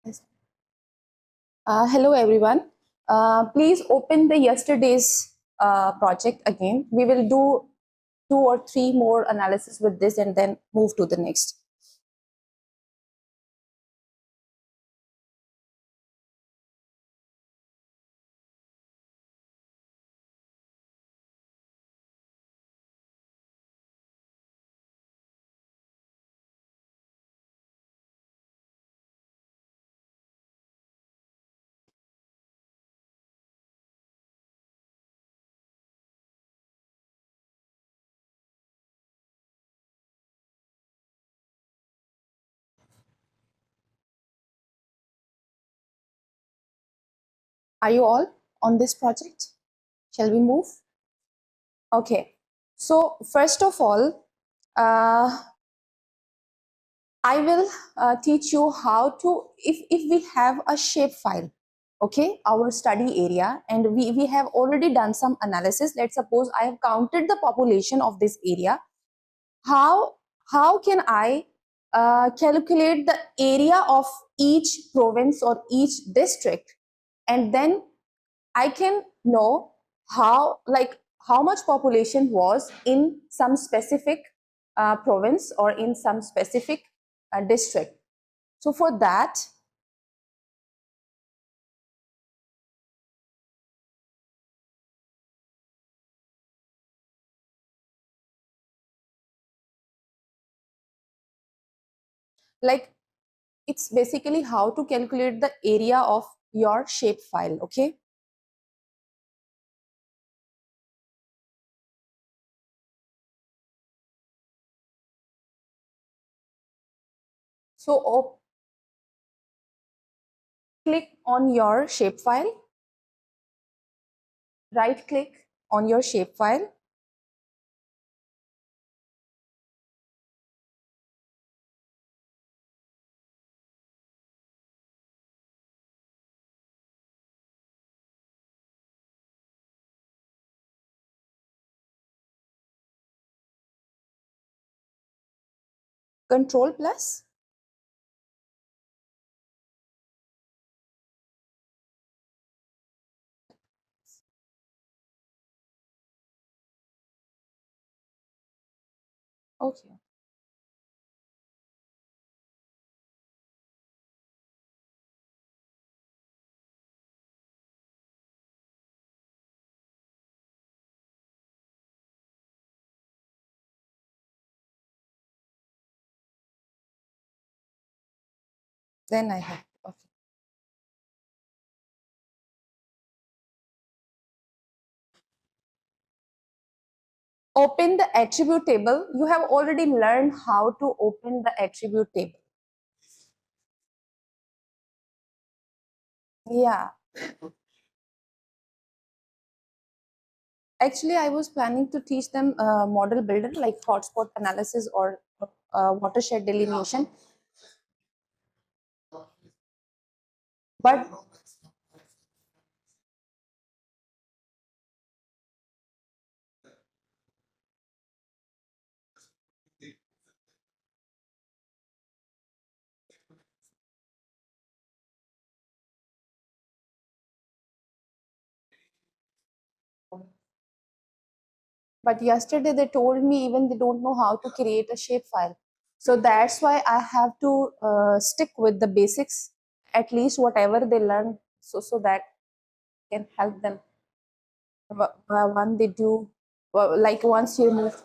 Yes. Hello everyone. Please open the yesterday's project again. We will do 2 or 3 more analysis with this and then move to the next. Are you all on this project? Shall we move? Okay. So first of all, I will teach you how to, if we have a shape file, okay, our study area, and we have already done some analysis. Let's suppose I have counted the population of this area. How can I calculate the area of each province or each district, and then I can know how much population was in some specific province or in some specific district. So for that, like, it's basically how to calculate the area of your shape file. Okay, so click on your shapefile, right click on your shapefile, Control plus, okay, then I have, okay. Open the attribute table. You have already learned how to open the attribute table. Yeah, actually I was planning to teach them model builder like hotspot analysis or watershed delineation, but yesterday they told me even they don't know how to create a shapefile. So that's why I have to stick with the basics, at least whatever they learn, so that can help them when they do, like once you move.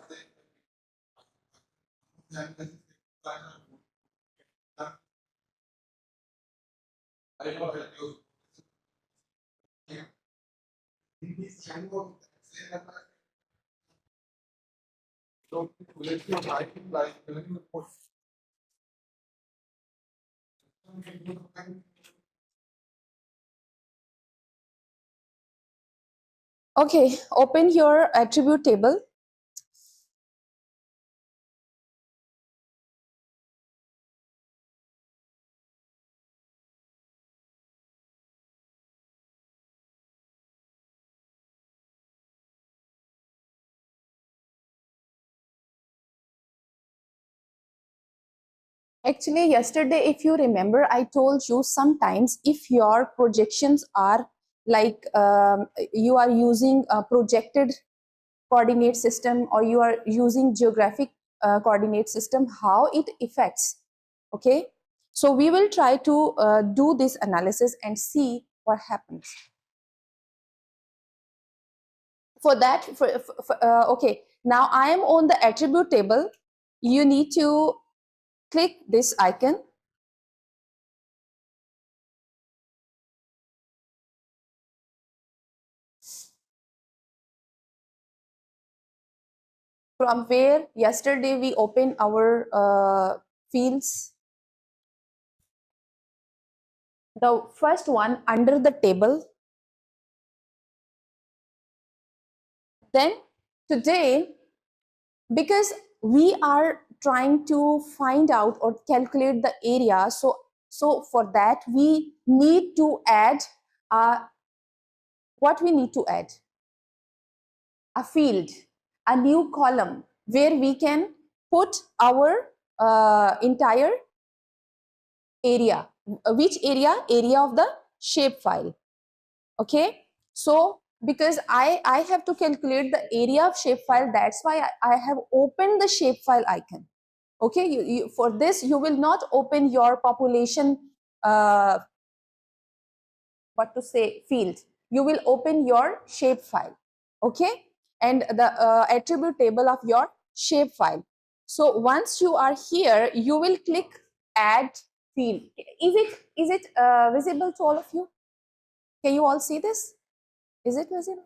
Okay, open your attribute table. Actually, yesterday, if you remember, I told you sometimes if your projections are like you are using a projected coordinate system or you are using geographic coordinate system, how it affects. Okay, so we will try to do this analysis and see what happens. For that, okay, now I am on the attribute table. You need to click this icon. From where yesterday we opened our fields. The first one under the table. Then today, because we are trying to find out or calculate the area, so for that we need to add what we need to add? A field, a new column where we can put our entire area. Which area? Area of the shapefile. Okay, so because I have to calculate the area of shapefile, that's why I have opened the shapefile icon. Okay, for this you will not open your population what to say field. You will open your shapefile. Okay, and the attribute table of your shapefile. So once you are here, you will click add field. Is it visible to all of you? Can you all see this? Is it visible?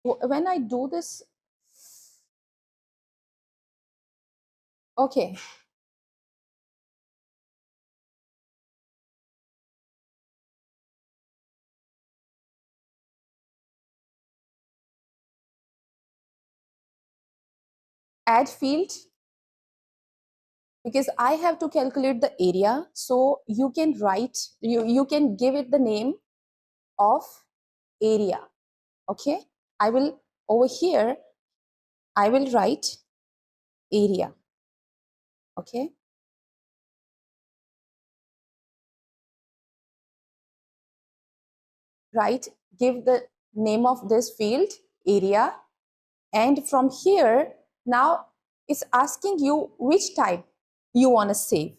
When I do this, okay. Add field, because I have to calculate the area. So you can write, you can give it the name of area. Okay, I will over here, I will write area. Okay, right, give the name of this field area, and from here now it's asking you which type you want to save.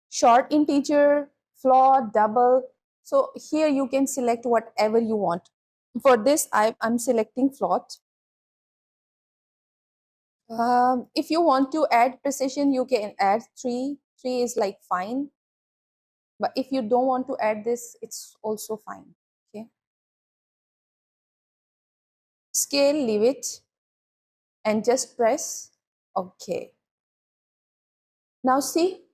Short integer, float, double. So here you can select whatever you want. For this I'm selecting float. If you want to add precision, you can add 3 is like fine, but if you don't want to add this, it's also fine. Okay, scale, leave it and just press okay. Now see,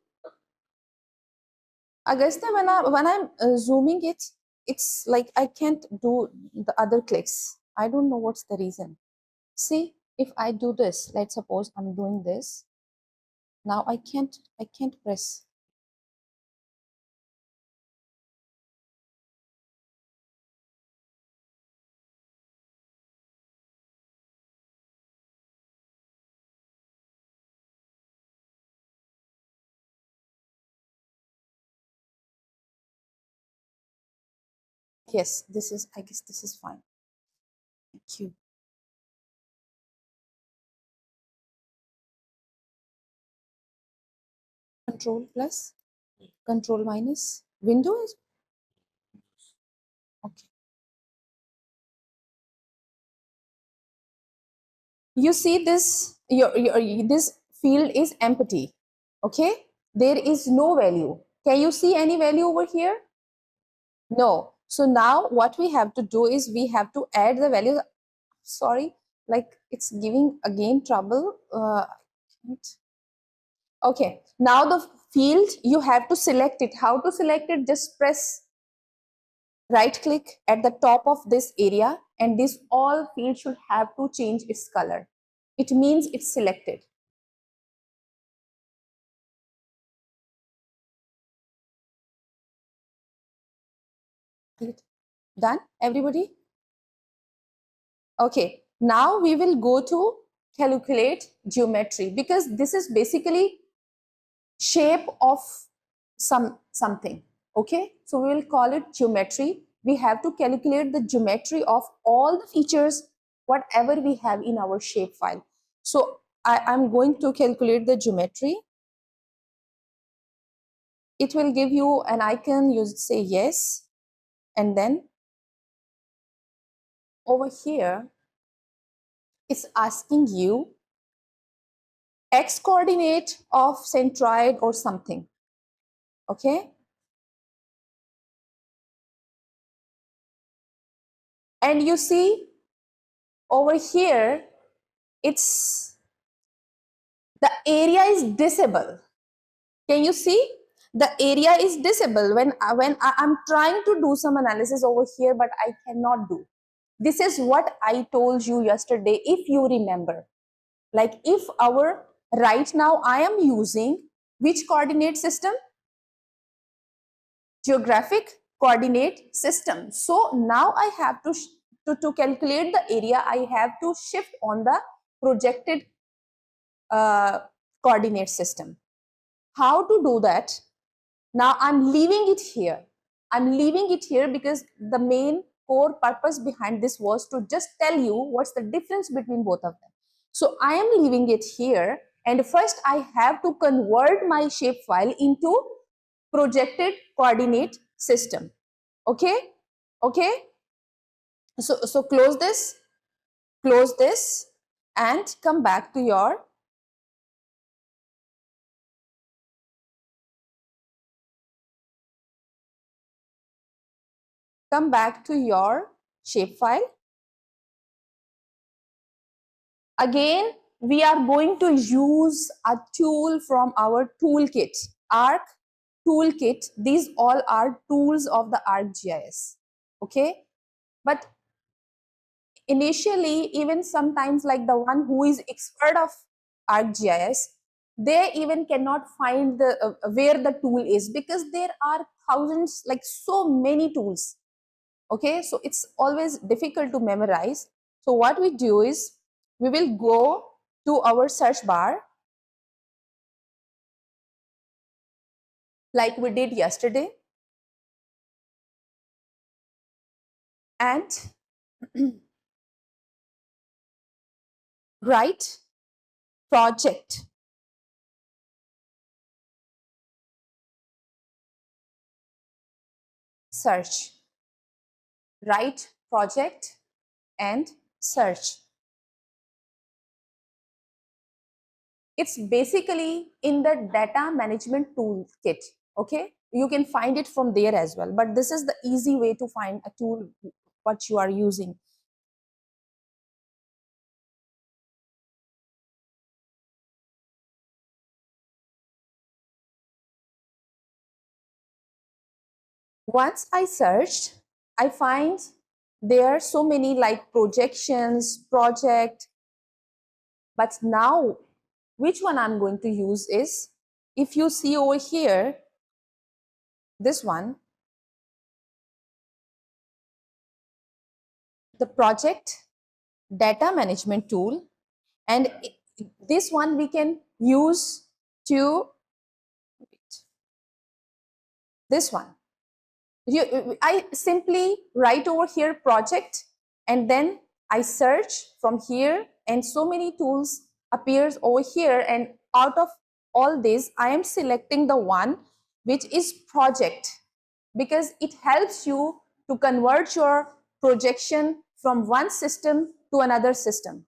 Agastya, when I'm zooming it, it's like I can't do the other clicks. I don't know what's the reason. See, if I do this, let's suppose I'm doing this. Now I can't press. Yes, this is, I guess this is fine. Thank you. Control plus, control minus, window is okay. You see this, this field is empty. Okay, there is no value. Can you see any value over here? No. So now what we have to do is we have to add the value. Sorry, like it's giving again trouble. Okay, now the field, you have to select it. How to select it? Just press right click at the top of this area, and this all field should have to change its color. It means it's selected. Done, everybody? Okay, now we will go to calculate geometry, because this is basically shape of something. Okay, so we will call it geometry. We have to calculate the geometry of all the features whatever we have in our shapefile. So I'm going to calculate the geometry. It will give you an icon. You say yes, and then over here it's asking you x coordinate of centroid or something. Okay, and you see over here it's the area is disable. Can you see the area is disable when I'm trying to do some analysis over here, but I cannot do. This is what I told you yesterday, if you remember. Like if our right now I am using which coordinate system? Geographic coordinate system. So now I have to calculate the area, I have to shift on the projected coordinate system. How to do that? Now I'm leaving it here. I'm leaving it here because the main core purpose behind this was to just tell you what's the difference between both of them. So I am leaving it here, and first I have to convert my shapefile into projected coordinate system. Okay, okay. So close this, and come back to your shapefile. Again, we are going to use a tool from our toolkit, Arc toolkit. These all are tools of the ArcGIS. Okay, but initially, even sometimes like the one who is expert of ArcGIS, they even cannot find the where the tool is, because there are thousands, like so many tools. Okay, so it's always difficult to memorize. So what we do is we will go to our search bar like we did yesterday, and write project, search, write project and search. It's basically in the data management toolkit. Okay, you can find it from there as well, but this is the easy way to find a tool what you are using. Once I searched, I find there are so many like projections, project, but now which one I'm going to use is, if you see over here, this one, the project data management tool, and this one we can use to this one. I simply write over here project, and then I search from here, and so many tools appears over here, and out of all this I am selecting the one which is project, because it helps you to convert your projection from one system to another system.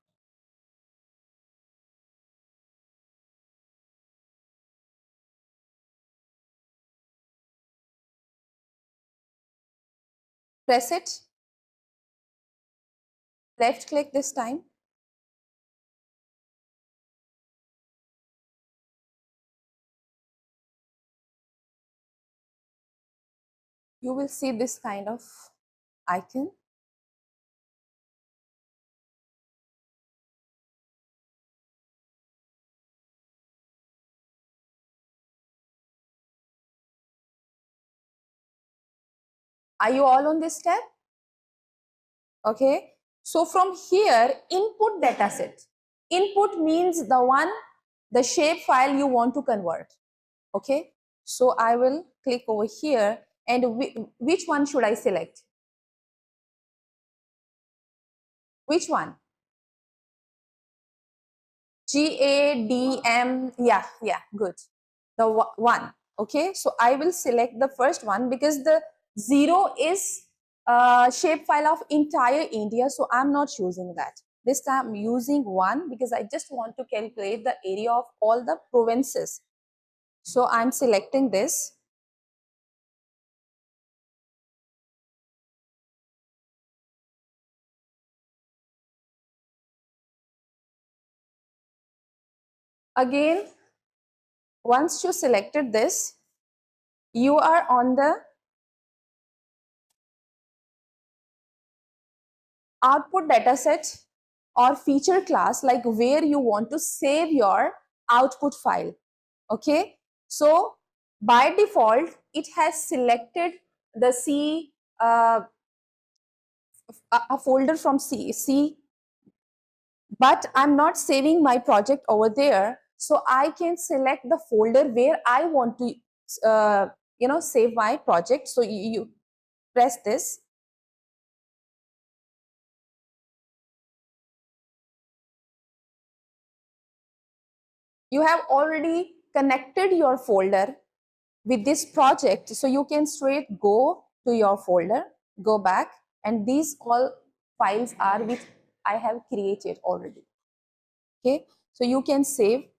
Press it, left click this time. You will see this kind of icon. Are you all on this tab? Okay, so from here, input dataset. Input means the shape file you want to convert. Okay, so I will click over here, and which one should I select? Which one? GADM, yeah, good. The one. Okay, so I will select the first one because the 0 is shapefile of entire India, so I'm not choosing that. This time I'm using 1 because I just want to calculate the area of all the provinces. So I'm selecting this. Again, once you selected this, you are on the output dataset or feature class, like where you want to save your output file. Okay, so by default it has selected the C, a folder from C, but I'm not saving my project over there, so I can select the folder where I want to save my project. So you press this. You have already connected your folder with this project, so you can straight go to your folder, go back, and these all files are which I have created already. Okay, so you can save.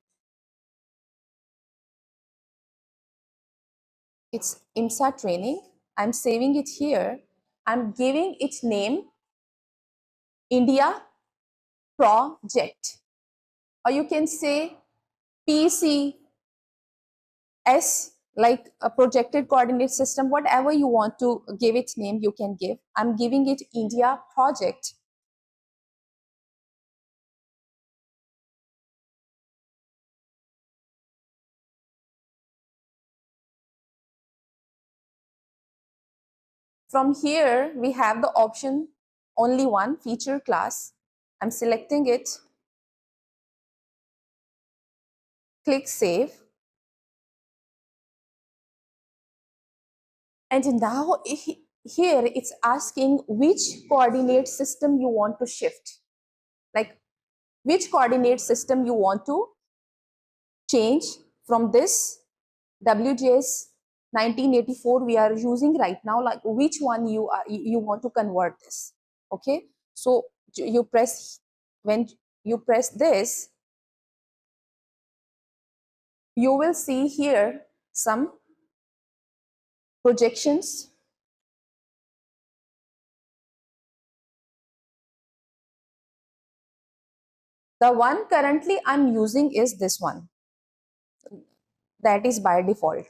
It's IMSA training. I'm saving it here. I'm giving its name India project, or you can say PCS, like a projected coordinate system. Whatever you want to give its name, you can give. I'm giving it India project. From here, we have the option only one, feature class. I'm selecting it, click save. And now here it's asking which coordinate system you want to shift, like which coordinate system you want to change from this WGS 1984 we are using right now, like which one you want to convert this. Okay, so you press, when you press this, you will see here some projections. The one currently I'm using is this one, that is by default.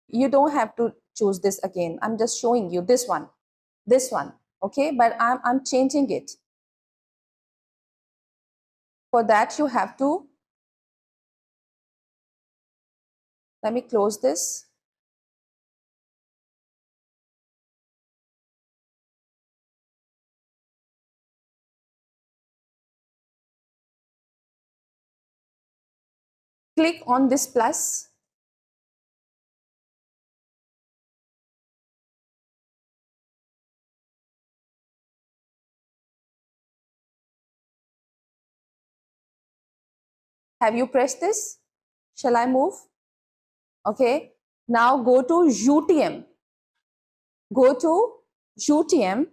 You don't have to choose this again. I'm just showing you this one, okay, but I'm changing it. For that you have to, let me close this. Click on this plus. Have you pressed this? Shall I move? Okay, now go to UTM. Go to UTM.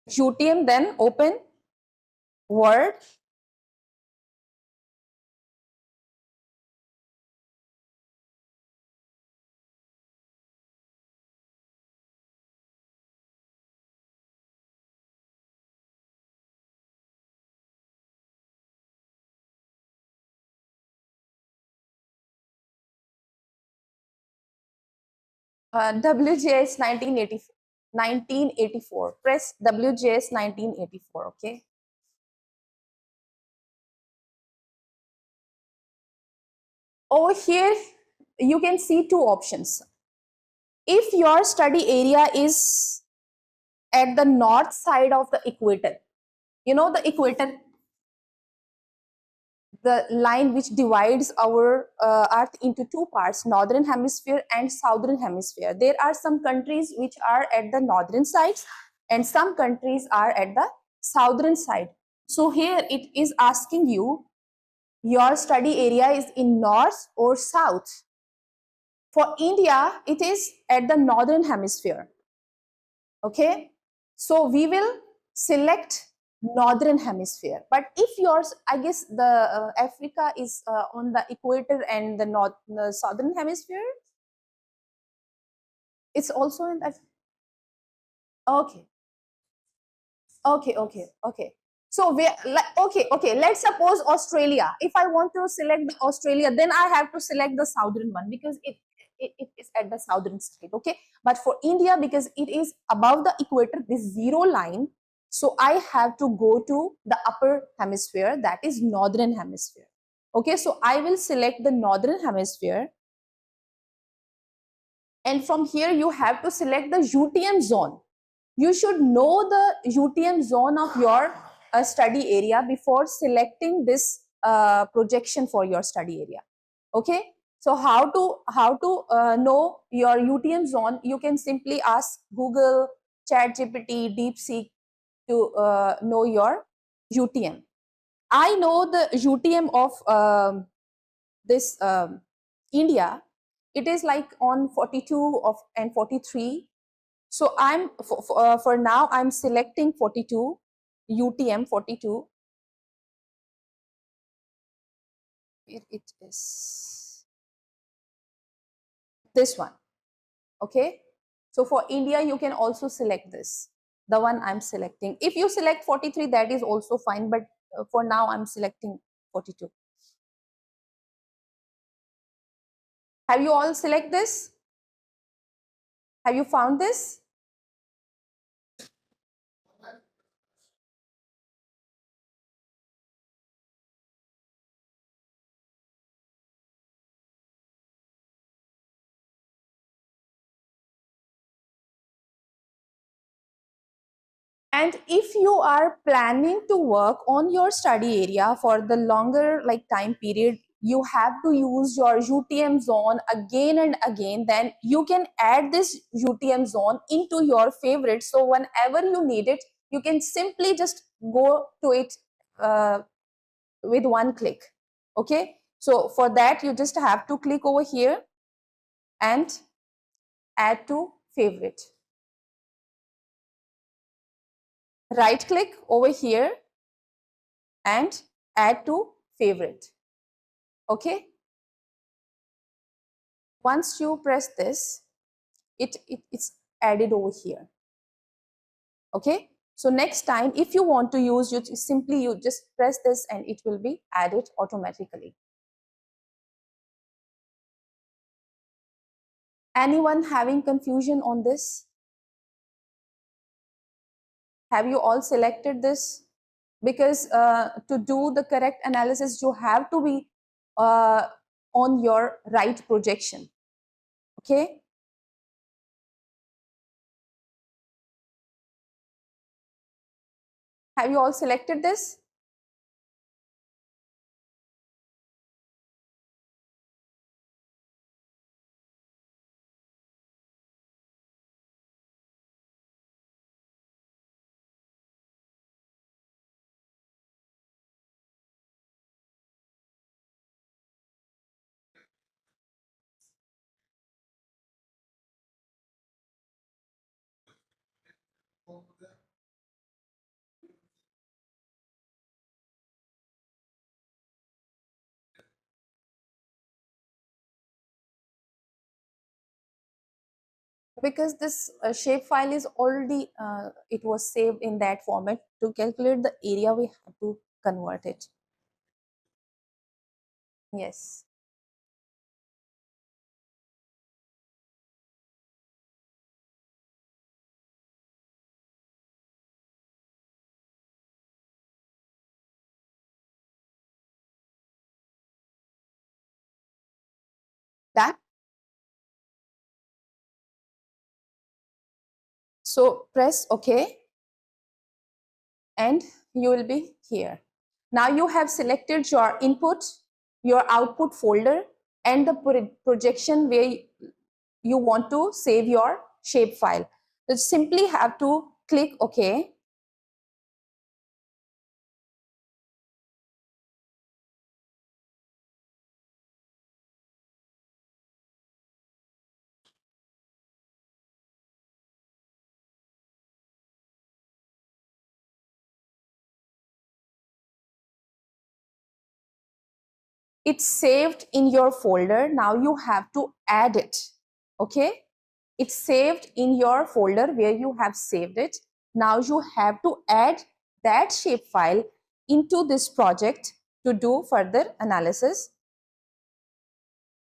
UTM, then open Word. WGS 1984. Press WGS 1984. Okay. Over here, you can see two options. If your study area is at the north side of the equator, you know the equator, the line which divides our earth into two parts, northern hemisphere and southern hemisphere. There are some countries which are at the northern sides and some countries are at the southern side. So here it is asking you, your study area is in north or south. For India, it is at the northern hemisphere. Okay, so we will select northern hemisphere. But if yours, I guess the Africa is on the equator and the southern hemisphere, it's also in that. Okay, okay. So we okay. Let's suppose Australia. If I want to select the Australia, then I have to select the southern one because it is at the southern side. Okay, but for India, because it is above the equator, this zero line, so I have to go to the upper hemisphere, that is northern hemisphere. Okay, so I will select the northern hemisphere, and from here you have to select the UTM zone. You should know the UTM zone of your study area before selecting this projection for your study area. Okay, so how to know your UTM zone? You can simply ask Google, ChatGPT, DeepSeek to know your UTM. I know the UTM of this India. It is like on 42 of and 43. So I'm for now I'm selecting 42, UTM 42. It is this one. Okay, so for India you can also select this, the one I'm selecting. If you select 43, that is also fine, but for now I'm selecting 42. Have you all select this? Have you found this? And if you are planning to work on your study area for the longer like time period, you have to use your UTM zone again and again, then you can add this UTM zone into your favorite. So whenever you need it, you can simply just go to it uh, with one click. Okay, so for that you just have to click over here and add to favorite. Right click over here and add to favorite. Okay, once you press this, it's added over here. Okay, so next time if you want to use, you just press this and it will be added automatically. Anyone having confusion on this? Have you all selected this? Because to do the correct analysis, you have to be on your right projection. Okay, have you all selected this? Because this shapefile is already it was saved in that format. To calculate the area we have to convert it. Yes. Done? So press OK and you will be here. Now you have selected your input, your output folder and the projection where you want to save your shapefile. You simply have to click OK. It's saved in your folder. Now you have to add it. Okay, it's saved in your folder where you have saved it. Now you have to add that shapefile into this project to do further analysis.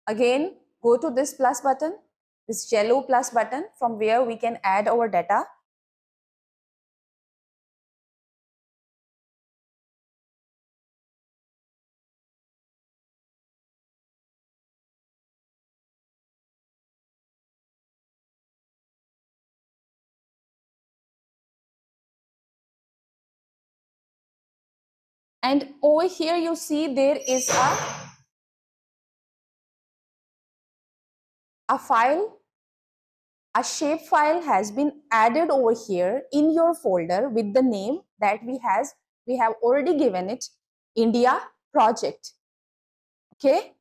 Again, go to this plus button, this yellow plus button, from where we can add our data. And over here you see there is a file, a shapefile has been added over here in your folder with the name that we have already given it, India project. Okay,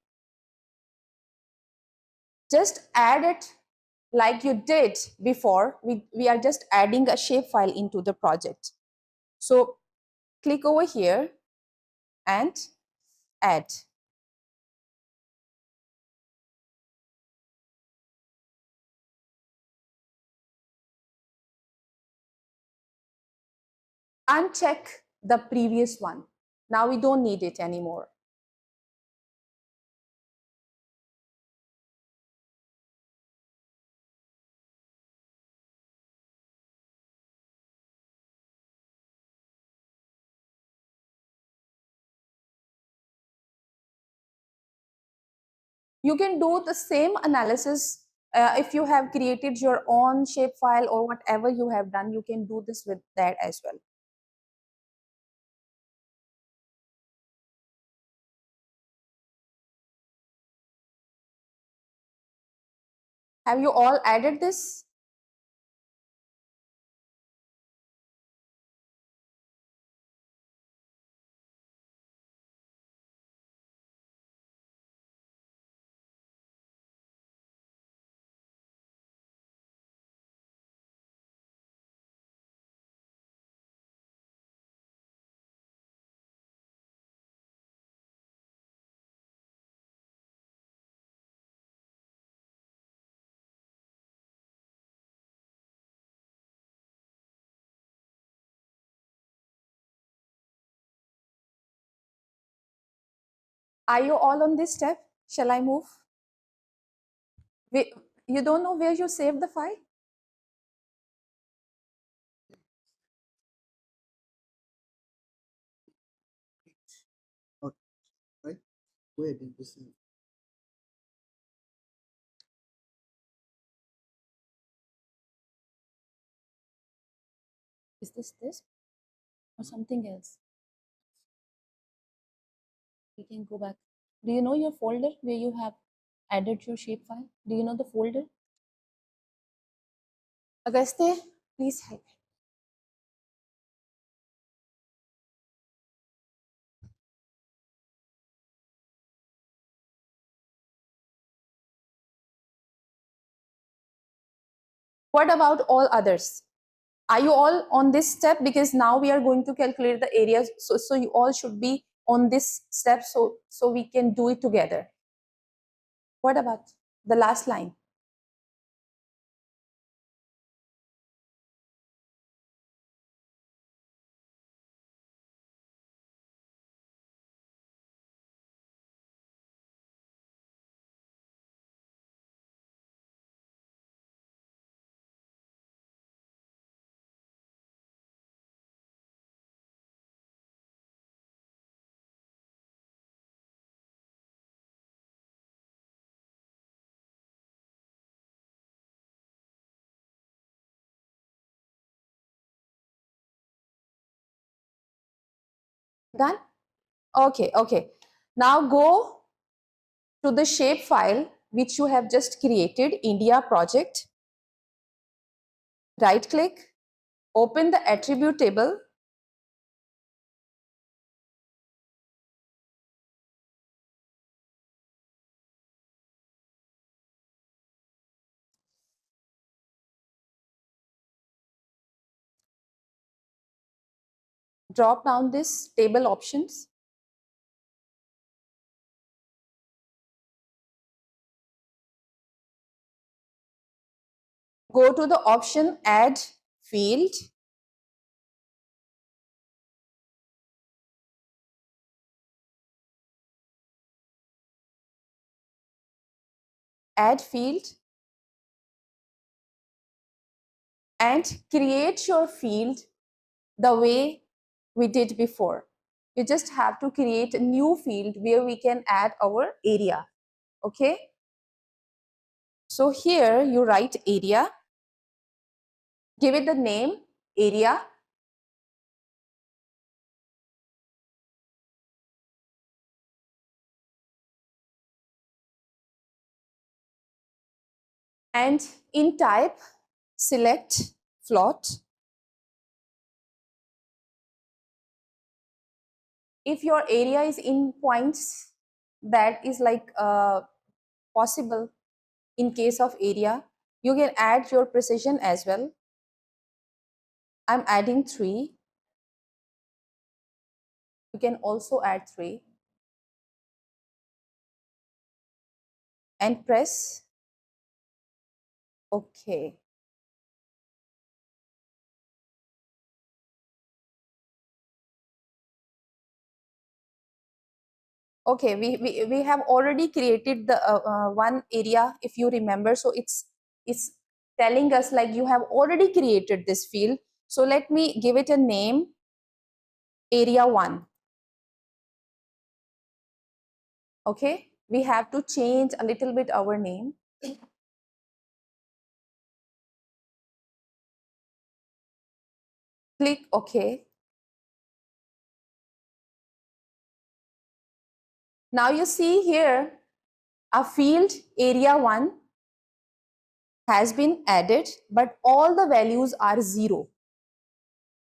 just add it like you did before. We are just adding a shapefile into the project. So click over here and add. Uncheck the previous one. Now we don't need it anymore. You can do the same analysis if you have created your own shapefile or whatever you have done, you can do this with that as well. Have you all added this? Are you all on this step? Shall I move? You don't know where you saved the file? Okay, right? Where did you see? Is this or something else? We can go back. Do you know your folder where you have added your shapefile? Do you know the folder? Agastya, please help. What about all others? Are you all on this step? Because now we are going to calculate the areas. So you all should be on this step so we can do it together. What about the last line? Done? Okay, okay. Now go to the shape file which you have just created, India project. Right click, open the attribute table. Drop down this table options. Go to the option add field. Add field and create your field the way we did before. You just have to create a new field where we can add our area. Okay. So here you write area, give it the name area. And in type, select float. If your area is in points, that is like possible in case of area. You can add your precision as well. I'm adding 3. You can also add 3 and press OK. Okay, we have already created the one area, if you remember. So it's telling us like you have already created this field. So let me give it a name, area 1. Okay, we have to change a little bit our name. Click OK. Now you see here a field area 1 has been added, but all the values are 0.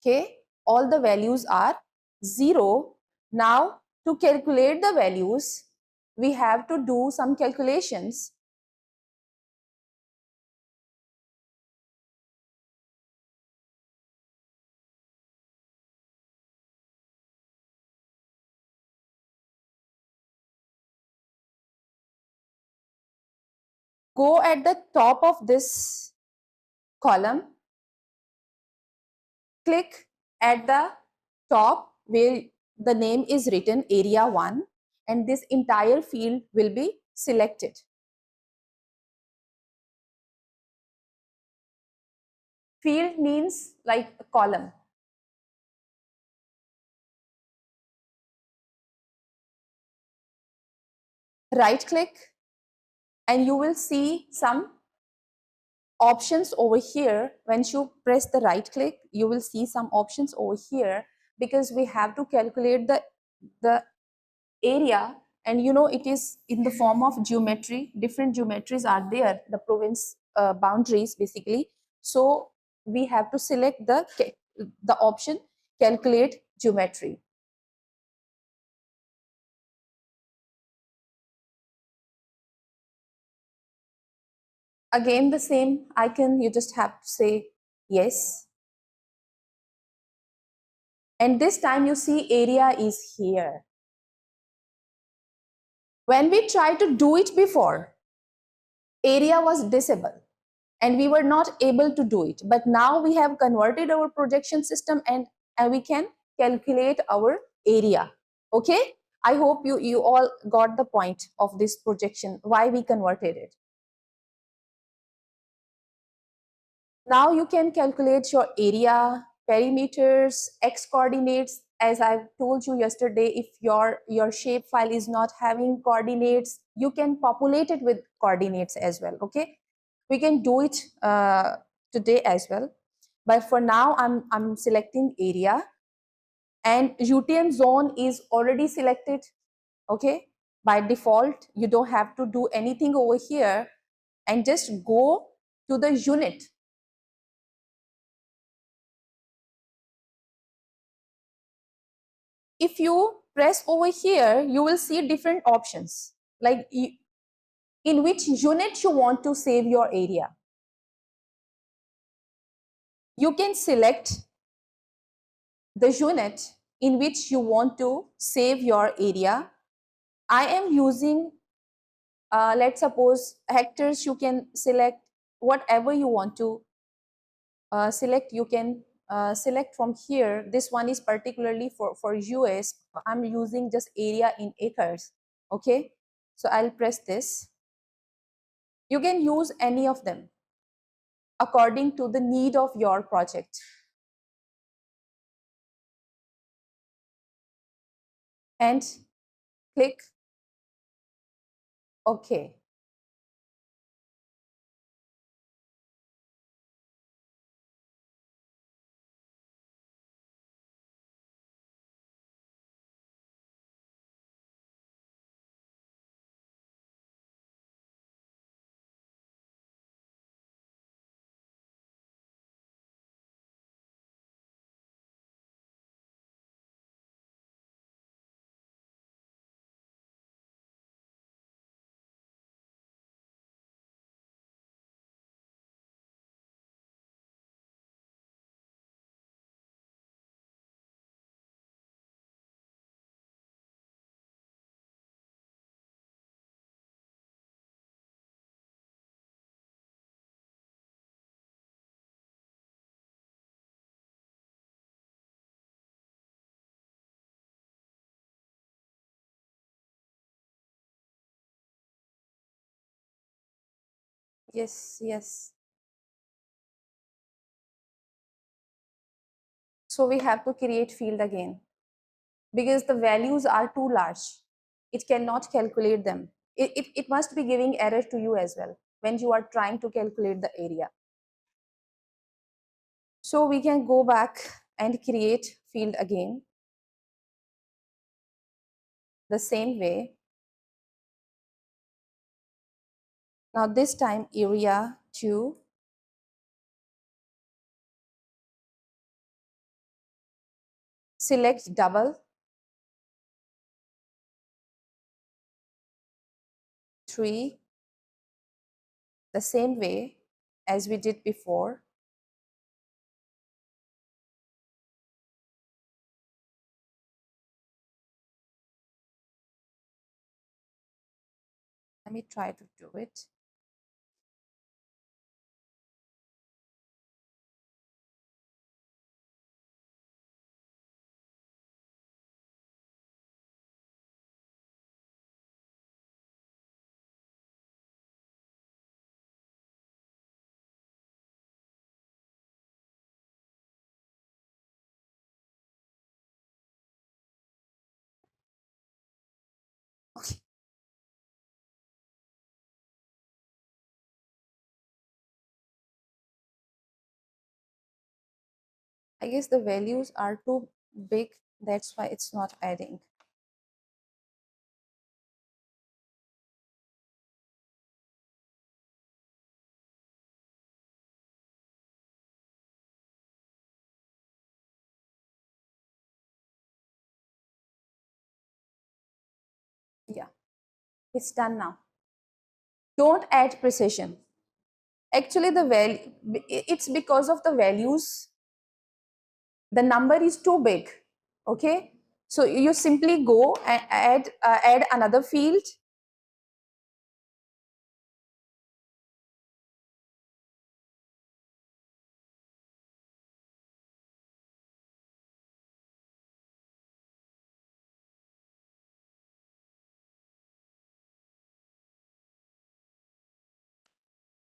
Okay, all the values are 0. Now to calculate the values, we have to do some calculations. Go at the top of this column, click at the top where the name is written area 1, and this entire field will be selected. Field means like a column. Right click and you will see some options over here. Once you press the right click, you will see some options over here, because we have to calculate the area, and you know it is in the form of geometry. Different geometries are there, the province boundaries basically. So we have to select the option calculate geometry. Again the same icon, you just have to say yes, and this time you see area is here. When we tried to do it before, area was disabled and we were not able to do it. But now we have converted our projection system, and we can calculate our area. Okay, I hope you all got the point of this projection, why we converted it. Now you can calculate your area, perimeters, x coordinates. As I told you yesterday, if your shape file is not having coordinates, you can populate it with coordinates as well. Okay, we can do it today as well, but for now I'm selecting area. and UTM zone is already selected. Okay, by default you don't have to do anything over here, and just go to the unit. If you press over here, you will see different options, like in which unit you want to save your area. You can select the unit in which you want to save your area. I am using, let's suppose hectares. You can select whatever you want to select. You can select from here. This one is particularly for US. I'm using just area in acres. Okay, so I'll press this. You can use any of them according to the need of your project. And click OK. Yes, yes. So we have to create field again because the values are too large. It cannot calculate them. It must be giving error to you as well when you are trying to calculate the area. So we can go back and create field again the same way. Now this time area 2. Select double. 3. The same way as we did before. Let me try to do it. Okay. I guess the values are too big. That's why it's not adding. Yeah, it's done now. Don't add precision. Actually, the value, it's because of the values. The number is too big. Okay, so you simply go and add another field.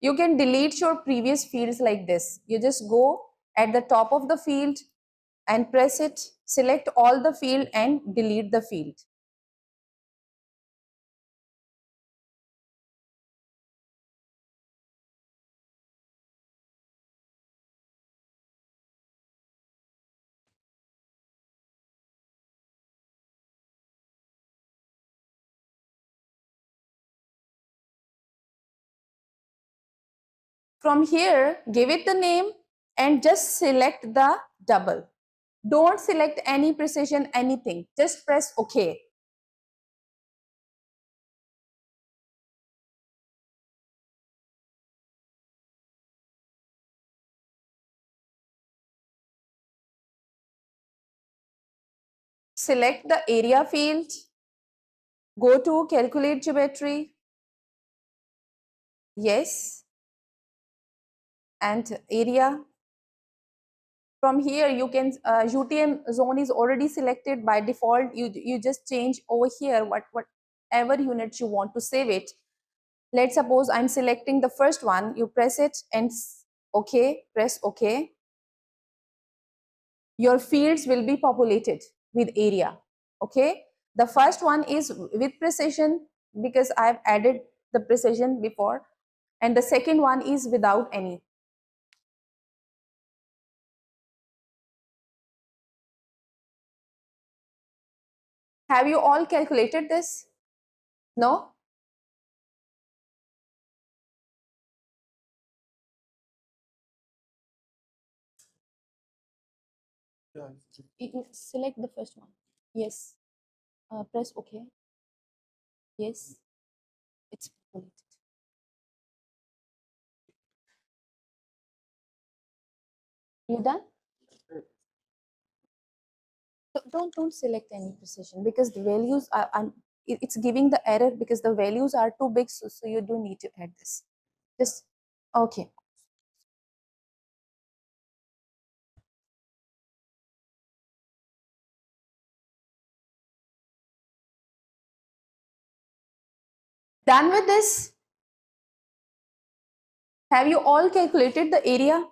You can delete your previous fields like this. You just go at the top of the field and press it, select all the field and delete the field. From here, give it the name and just select the double. Don't select any precision, anything. Just press OK. Select the area field. Go to calculate geometry. Yes. And area. From here, you can UTM zone is already selected by default. You just change over here whatever units you want to save it. Let's suppose I'm selecting the first one. You press it and OK. Press OK. Your fields will be populated with area. Okay. The first one is with precision because I've added the precision before, and the second one is without any. Have you all calculated this? No? Yeah. Select the first one. Yes. Press OK. Yes. It's populated. You done? Don't select any precision because the values are it's giving the error because the values are too big, so you do need to add this. Just okay. Done with this? Have you all calculated the area?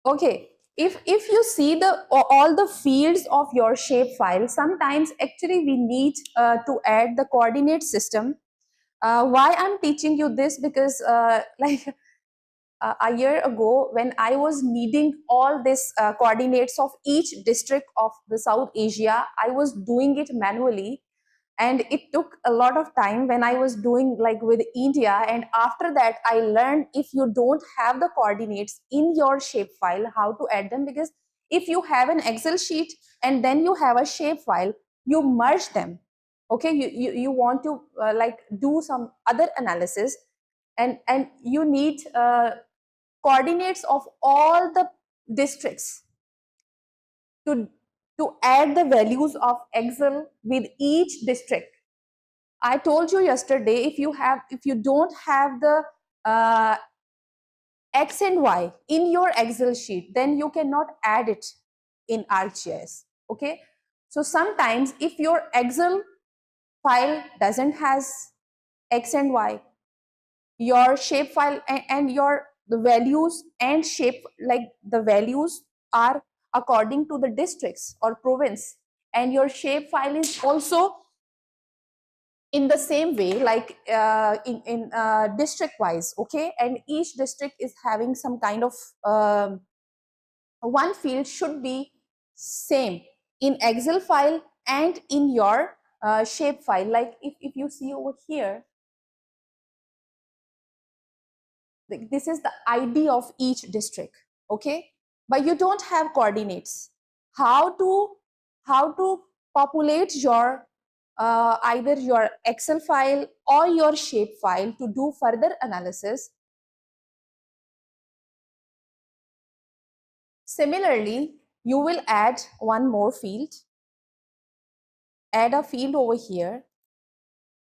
Okay. If you see the all the fields of your shapefile, sometimes actually we need to add the coordinate system. Why I'm teaching you this? Because like a year ago when I was needing all this coordinates of each district of the South Asia, I was doing it manually, and it took a lot of time when I was doing like with India. And after that I learned if you don't have the coordinates in your shapefile, how to add them. Because if you have an Excel sheet and then you have a shapefile, you merge them. Okay, you want to like do some other analysis, and you need coordinates of all the districts to add the values of Excel with each district. I told you yesterday, if you don't have the X and Y in your Excel sheet, then you cannot add it in ArcGIS. Okay, so sometimes if your Excel file doesn't has X and Y, your shapefile and your the values and shape, like the values are according to the districts or province, and your shapefile is also in the same way, like in district wise. Okay, and each district is having some kind of one field should be same in Excel file and in your shape file. Like if you see over here, this is the ID of each district. Okay, but you don't have coordinates. How to populate your either your Excel file or your shape file to do further analysis? Similarly, you will add one more field. Add a field over here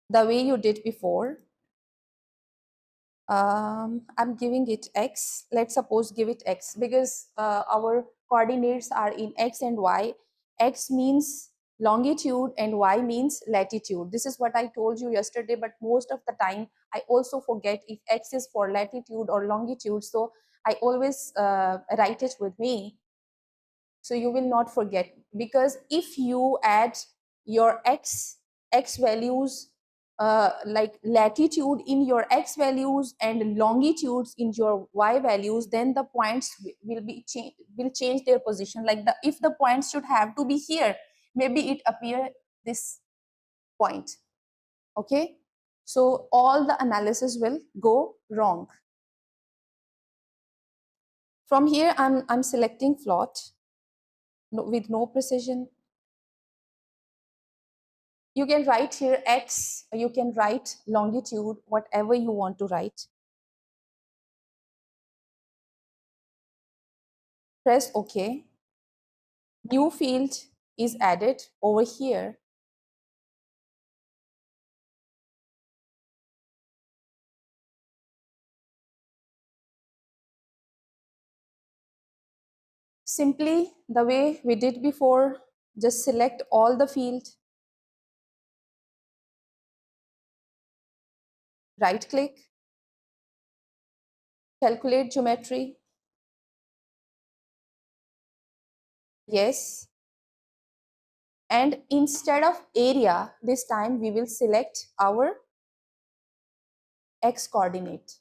the way you did before. I'm giving it X. Let's suppose give it X because our coordinates are in X and Y. X means longitude and Y means latitude. This is what I told you yesterday, but most of the time I also forget if X is for latitude or longitude. So I always write it with me. So you will not forget, because if you add your x values, like latitude in your x values and longitudes in your y values, then the points will change their position. Like if the points should have to be here, maybe it appear this point. Okay, so all the analysis will go wrong. From here, I'm selecting float with no precision. You can write here x, you can write longitude, whatever you want to write. Press OK. New field is added over here. Simply the way we did before, just select all the field, right click, calculate geometry, yes. And instead of area, this time we will select our x coordinate.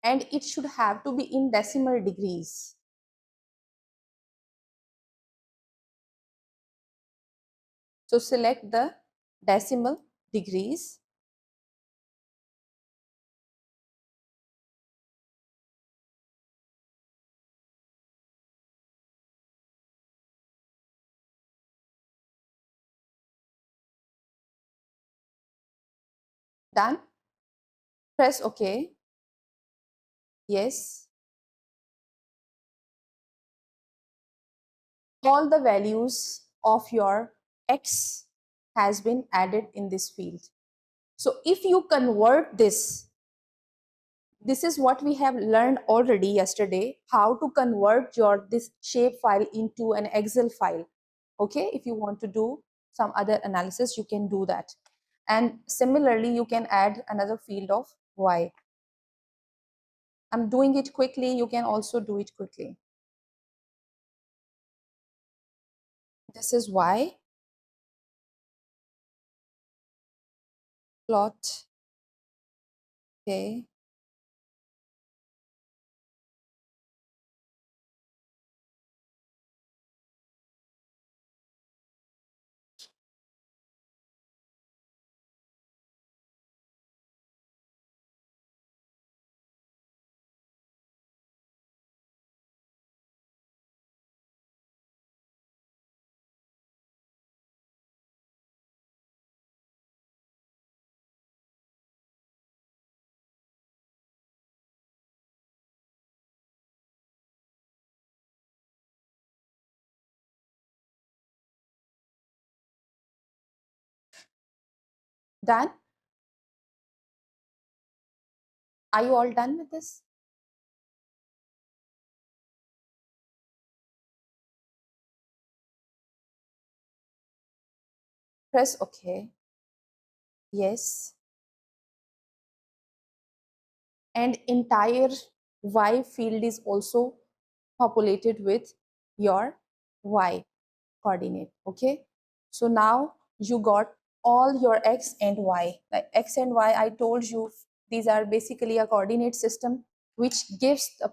And it should have to be in decimal degrees. So select the decimal degrees. Done. Press OK. Yes. All the values of your x has been added in this field. So if you convert this is what we have learned already yesterday, how to convert your this shape file into an Excel file. Okay, if you want to do some other analysis, you can do that. And similarly, you can add another field of y. I'm doing it quickly, you can also do it quickly. This is y, plot, okay. Done? Are you all done with this? Press OK. Yes. And entire y field is also populated with your y coordinate. Okay. So now you got all your x and y. Like x and y, I told you, these are basically a coordinate system which gives the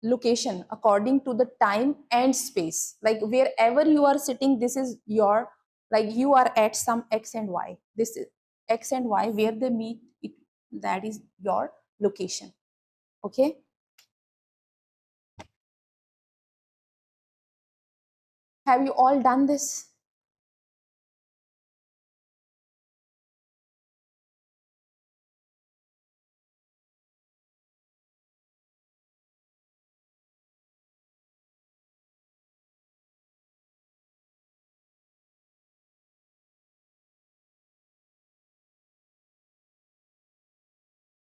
location according to the time and space. Like wherever you are sitting, this is your, like you are at some x and y. This is x and y, where they meet, that is your location. Okay. Have you all done this?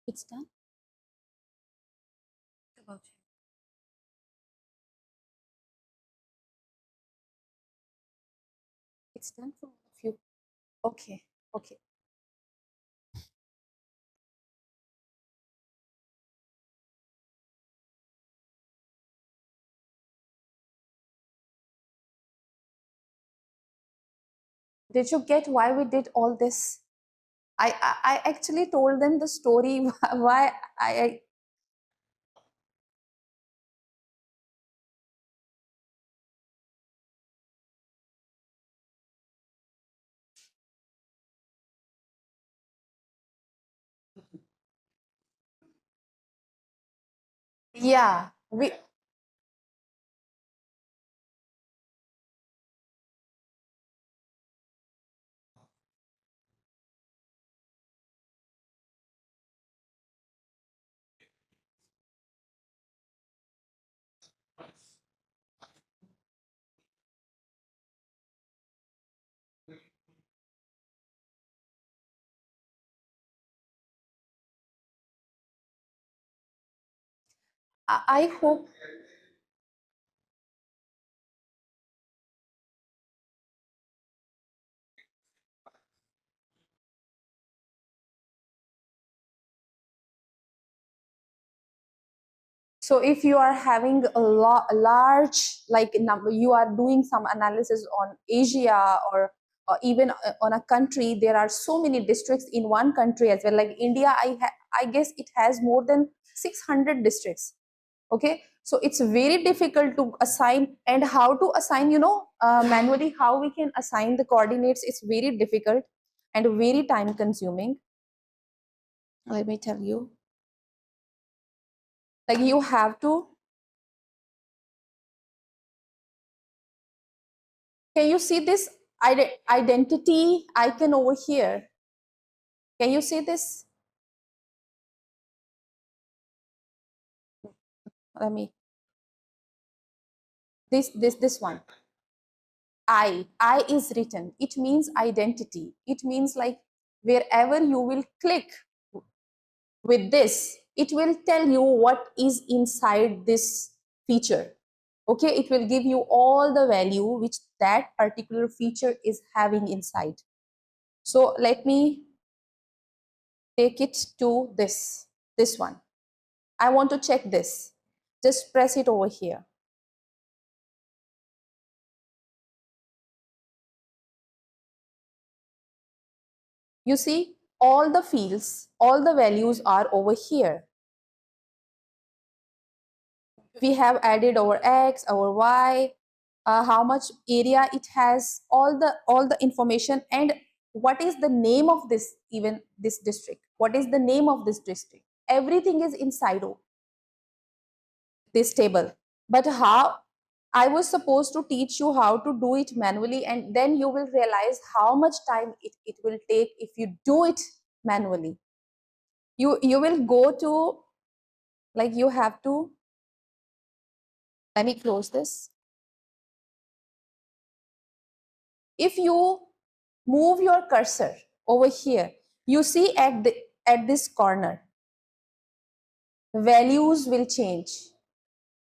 It's done. About it. It's done for all of you. Okay. Okay. Did you get why we did all this? I actually told them the story why I yeah, I hope. So if you are having a large like number, you are doing some analysis on Asia or even on a country, there are so many districts in one country as well. Like India, I guess it has more than 600 districts. Okay, so it's very difficult to assign, and how to assign, manually, how we can assign the coordinates, it's very difficult and very time consuming. Let me tell you, like you have to, can you see this identity icon over here? Can you see this? Let me, this one. I is written. It means identity. It means like wherever you will click with this, it will tell you what is inside this feature. Okay, it will give you all the value which that particular feature is having inside. So let me take it to this one. I want to check this. Just press it over here. You see, all the fields, all the values are over here. We have added our X, our Y, how much area it has, all the information, and what is the name of this, even this district. What is the name of this district? Everything is inside of this table. But how I was supposed to teach you how to do it manually, and then you will realize how much time it will take if you do it manually. You will go to, like you have to, let me close this. If you move your cursor over here, you see at this corner, values will change.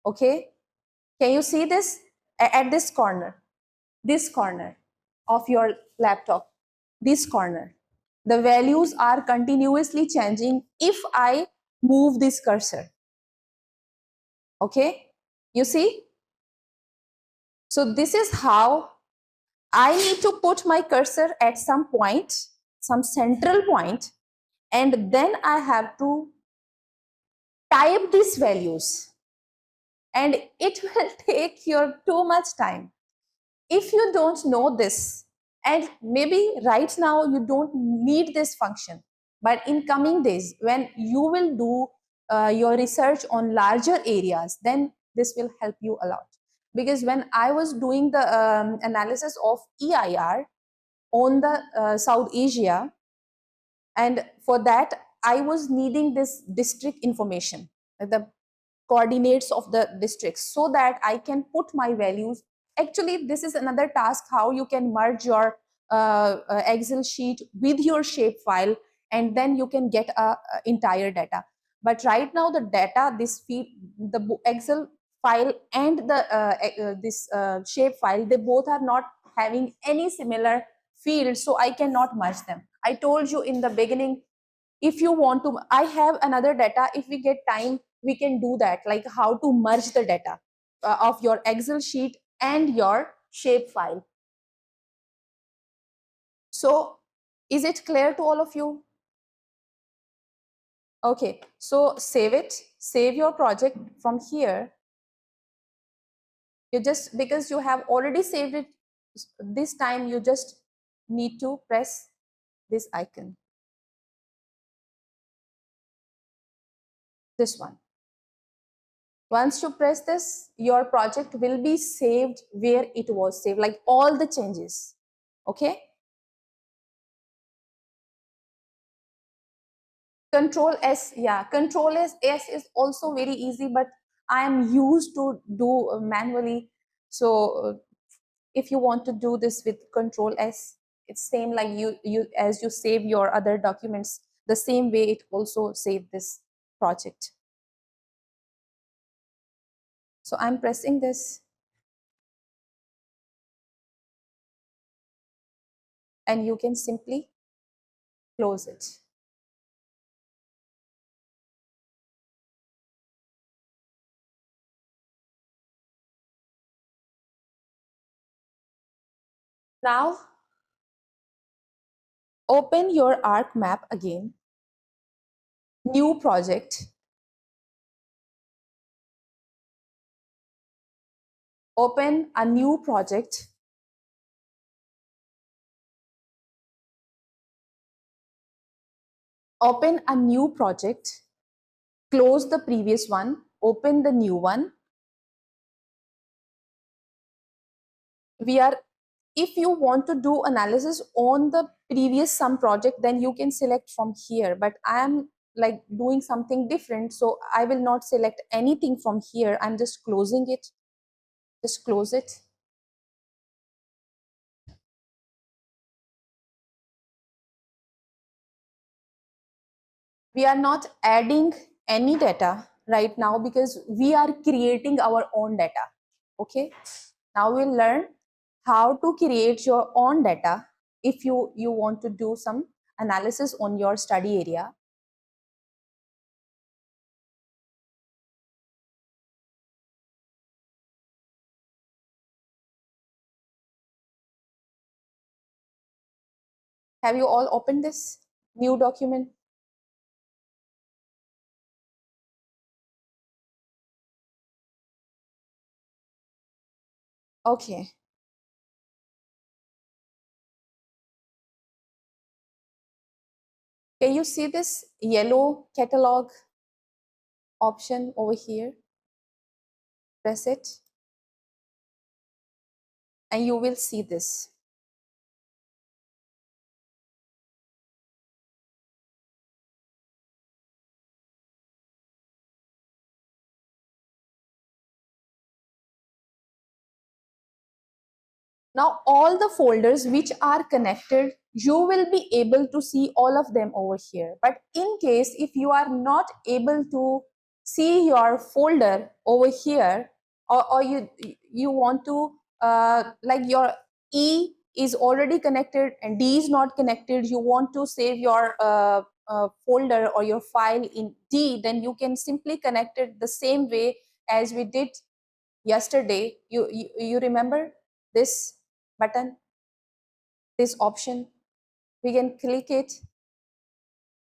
Okay, can you see this? At this corner of your laptop, this corner, the values are continuously changing if I move this cursor. Okay, you see? So this is how I need to put my cursor at some point, some central point, and then I have to type these values, and it will take your too much time. If you don't know this, and maybe right now you don't need this function, but in coming days when you will do your research on larger areas, then this will help you a lot. Because when I was doing the analysis of EIR on the South Asia, and for that I was needing this district information, the coordinates of the districts, so that I can put my values. Actually, this is another task, how you can merge your Excel sheet with your shapefile, and then you can get a entire data. But right now the data, this field, the Excel file and the this shape file, they both are not having any similar fields, so I cannot merge them. I told you in the beginning, if you want to, I have another data, if we get time we can do that, like how to merge the data of your Excel sheet and your shape file. So is it clear to all of you? Okay, so save it, save your project from here. You just, because you have already saved it this time, you just need to press this icon, this one. Once you press this, your project will be saved where it was saved, like all the changes. Okay. Control S, yeah, Control S is also very easy, but I am used to do manually. So if you want to do this with Control S, it's same like you as you save your other documents, the same way it also save this project. So I'm pressing this, and you can simply close it. Now open your ArcMap again, new project, open a new project, open a new project, close the previous one, open the new one. We are, if you want to do analysis on the previous sum project, then you can select from here, but I am like doing something different, so I will not select anything from here. I'm just closing it, just close it. We are not adding any data right now because we are creating our own data. Okay, now we'll learn how to create your own data if you want to do some analysis on your study area. Have you all opened this new document? Okay. Can you see this yellow catalog option over here? Press it and you will see this. Now all the folders which are connected, you will be able to see all of them over here. But in case if you are not able to see your folder over here, or you want to like your E is already connected and D is not connected, you want to save your folder or your file in D, then you can simply connect it the same way as we did yesterday. You remember this button, this option? We can click it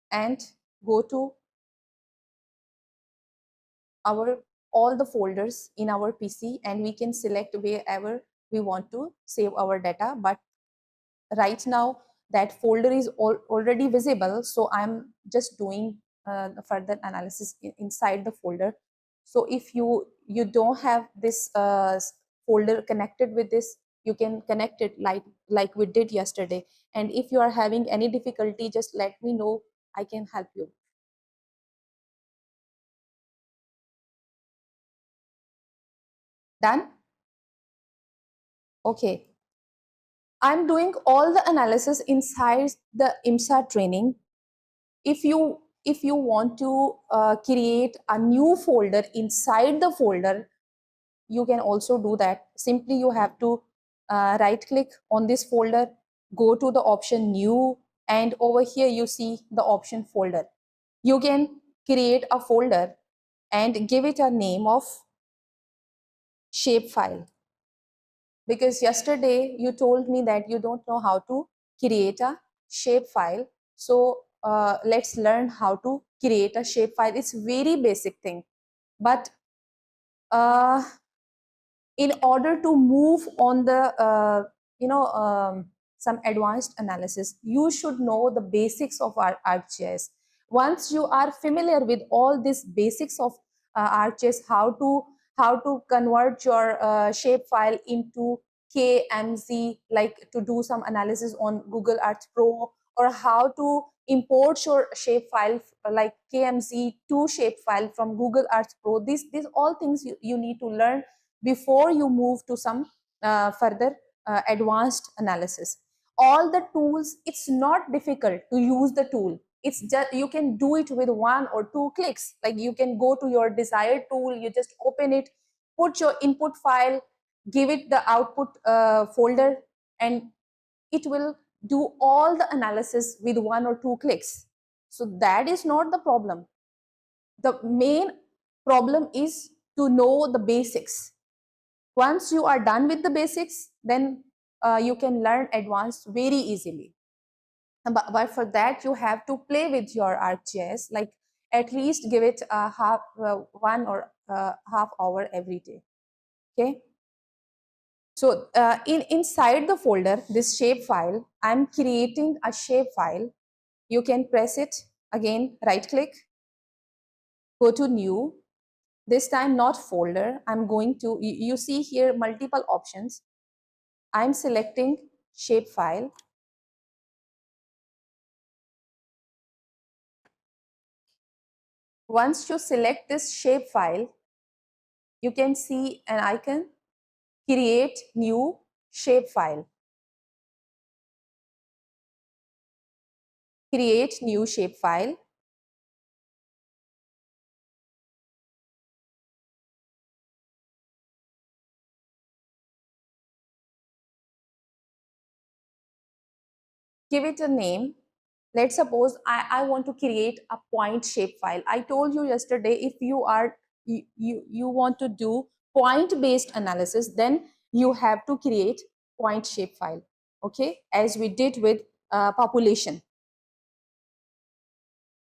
and go to our all the folders in our PC, and we can select wherever we want to save our data. But right now that folder is already visible, so I'm just doing further analysis inside the folder. So if you don't have this folder connected with this, you can connect it like we did yesterday. And if you are having any difficulty, just let me know, I can help you. Done? Okay, I'm doing all the analysis inside the IMSA training. If you want to create a new folder inside the folder, you can also do that. Simply you have to right click on this folder, go to the option new, and over here you see the option folder. You can create a folder and give it a name of Shapefile, because yesterday you told me that you don't know how to create a shapefile. So let's learn how to create a shapefile. It's very basic thing, but in order to move on the some advanced analysis, you should know the basics of our ArcGIS. Once you are familiar with all these basics of ArcGIS, how to convert your shapefile into KMZ, like to do some analysis on Google Earth Pro, or how to import your shapefile like KMZ to shapefile from Google Earth Pro. These all things you need to learn before you move to some further advanced analysis. All the tools, it's not difficult to use the tool. It's just you can do it with 1 or 2 clicks. Like you can go to your desired tool, you just open it, put your input file, give it the output folder, and it will do all the analysis with 1 or 2 clicks. So that is not the problem. The main problem is to know the basics. Once you are done with the basics, then you can learn advanced very easily. But for that, you have to play with your ArcGIS, like at least give it a half, 1 or half hour every day. Okay. So inside the folder, this shapefile, I'm creating a shapefile. You can press it again, right click, go to new. This time not folder. I'm going to, you see here multiple options. I'm selecting shapefile. Once you select this shapefile, you can see an icon, create new shapefile. Create new shapefile. Give it a name. Let's suppose I want to create a point shapefile. I told you yesterday, if you want to do point based analysis, then you have to create point shapefile. Okay, as we did with population.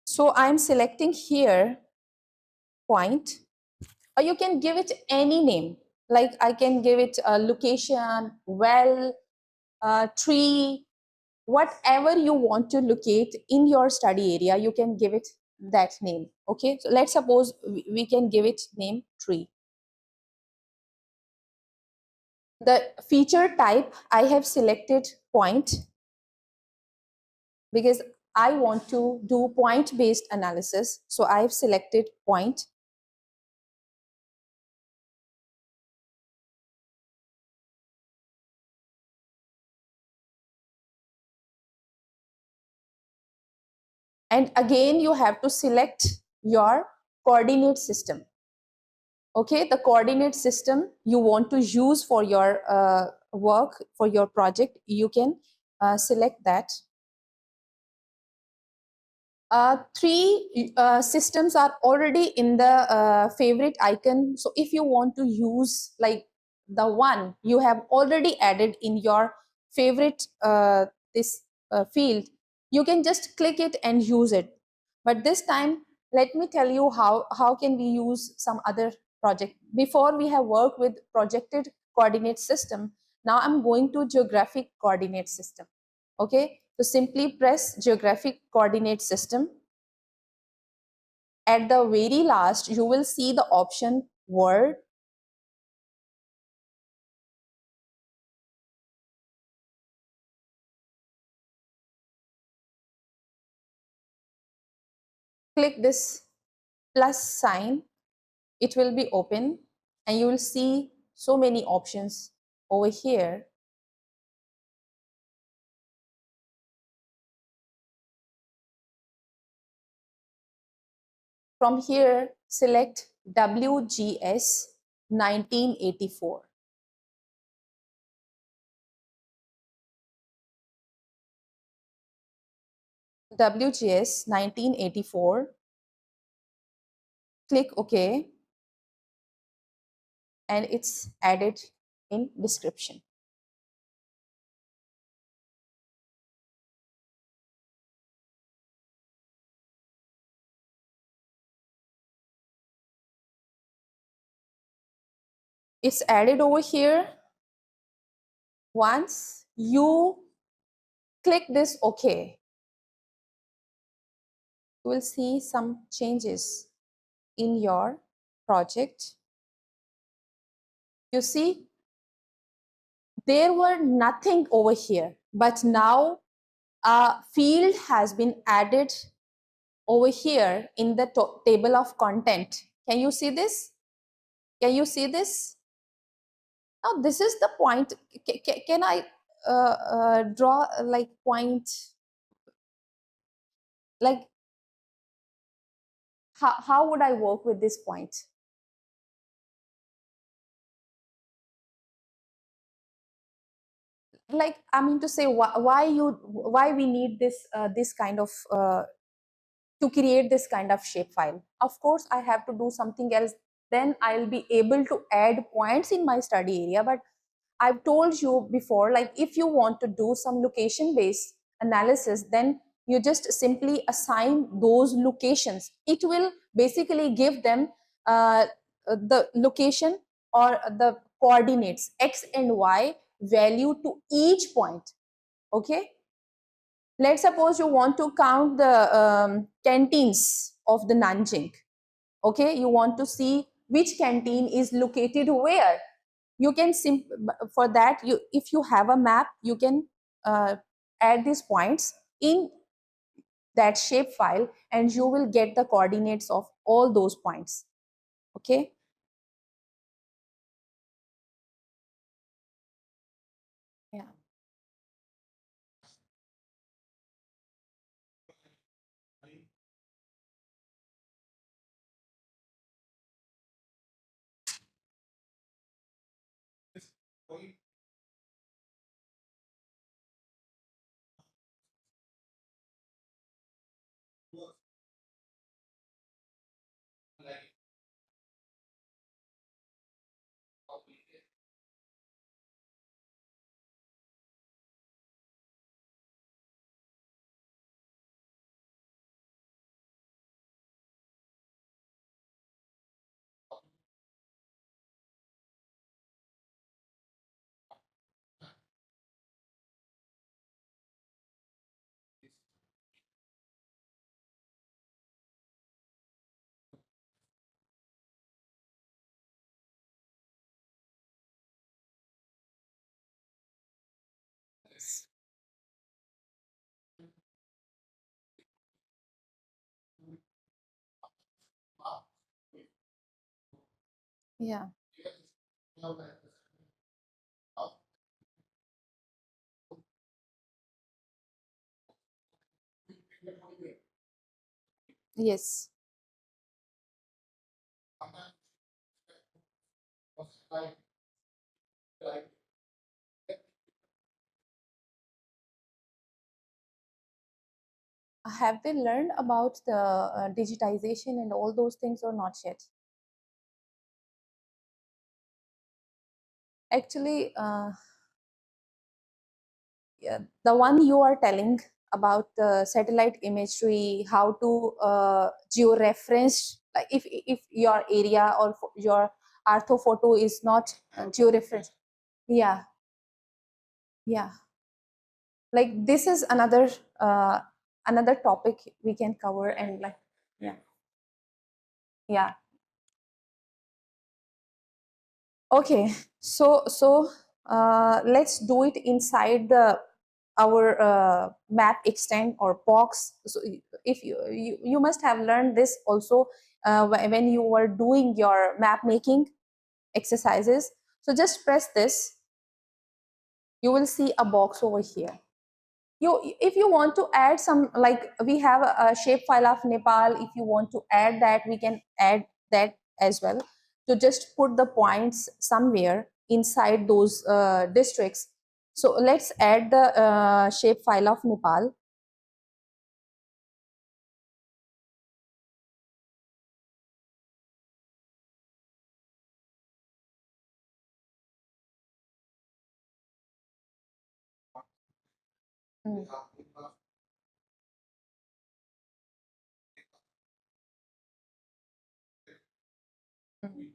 So I'm selecting here point, or you can give it any name. Like I can give it a location, well, tree, whatever you want to locate in your study area, you can give it that name. Okay, so let's suppose we can give it name tree. The feature type, I have selected point because I want to do point based analysis. So I've selected point. And again, you have to select your coordinate system. Okay, the coordinate system you want to use for your work, for your project, you can select that. Three systems are already in the favorite icon. So if you want to use like the one you have already added in your favorite this field, you can just click it and use it. But this time, let me tell you how can we use some other project. Before we have worked with projected coordinate system. Now I'm going to geographic coordinate system. Okay, so simply press geographic coordinate system. At the very last, you will see the option word. Click this plus sign. It will be open and you will see so many options over here. From here, select WGS 1984. WGS 1984. Click OK. And it's added in description. It's added over here. Once you click this OK, you will see some changes in your project. You see, there were nothing over here, but now a field has been added over here in the table of content. Can you see this? Can you see this? Now this is the point. Can I draw like point, like how would I work with this point? Like, I mean to say, why we need this kind of to create this kind of shapefile. Of course, I have to do something else. Then I'll be able to add points in my study area. But I've told you before, like if you want to do some location-based analysis, then you just simply assign those locations. It will basically give them the location or the coordinates x and y value to each point. Okay. Let's suppose you want to count the canteens of the Nanjing. Okay, you want to see which canteen is located where. You can for that, if you have a map, you can add these points in that shape file, and you will get the coordinates of all those points. Okay. Yeah. Yeah. Yes. Have they learned about the digitization and all those things or not yet? Actually, yeah, the one you are telling about the satellite imagery, how to georeference, like if your area or your ortho photo is not georeferenced. Yeah, yeah. Like this is another topic we can cover, and like, yeah, yeah. Okay, so let's do it inside the our map extend or box. So if you must have learned this also when you were doing your map making exercises. So just press this, you will see a box over here. If you want to add some, like we have a shape file of Nepal, if you want to add that, we can add that as well. To just put the points somewhere inside those districts. So let's add the shape file of Nepal. Mm. Mm.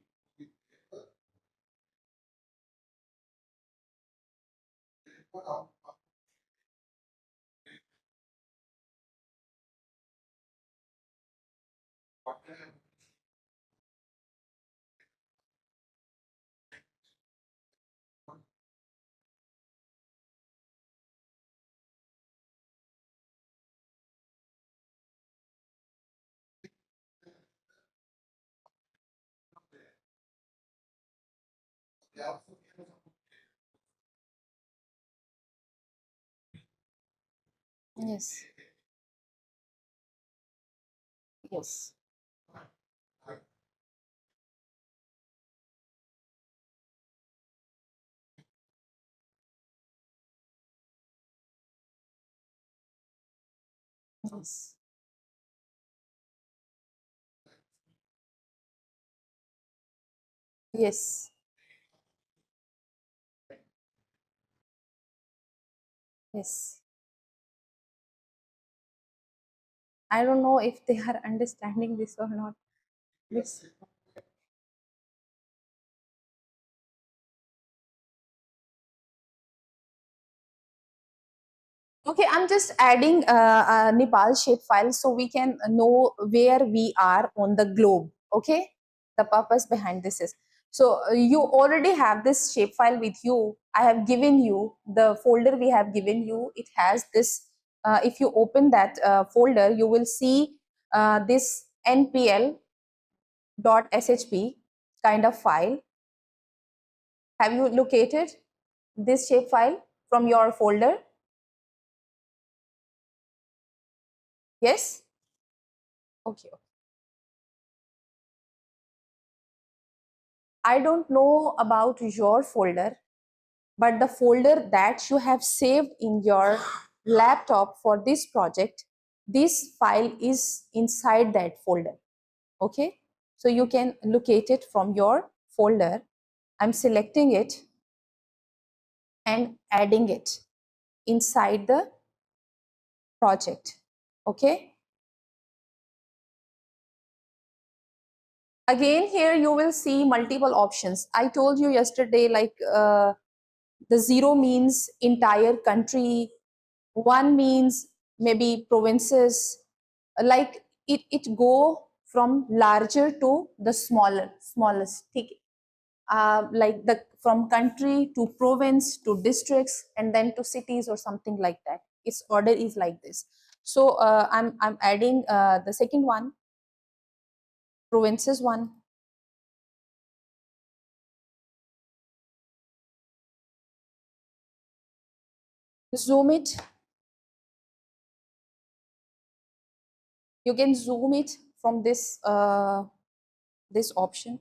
Yes. Yes. Yes. Yes. Yes. I don't know if they are understanding this or not. Yes. Okay, I'm just adding a Nepal shapefile so we can know where we are on the globe. Okay, the purpose behind this is so you already have this shapefile with you. I have given you the folder we have given you. It has this. If you open that folder, you will see this npl.shp kind of file. Have you located this shapefile from your folder? Yes. Okay. I don't know about your folder, but the folder that you have saved in your laptop for this project, this file is inside that folder. Okay, so you can locate it from your folder. I'm selecting it and adding it inside the project. Okay, again here you will see multiple options. I told you yesterday, like the 0 means entire country, 1 means maybe provinces, like it go from larger to the smallest, like the from country to province to districts and then to cities or something like that. Its order is like this. So I'm adding the second one, provinces one. Zoom it. You can zoom it from this option.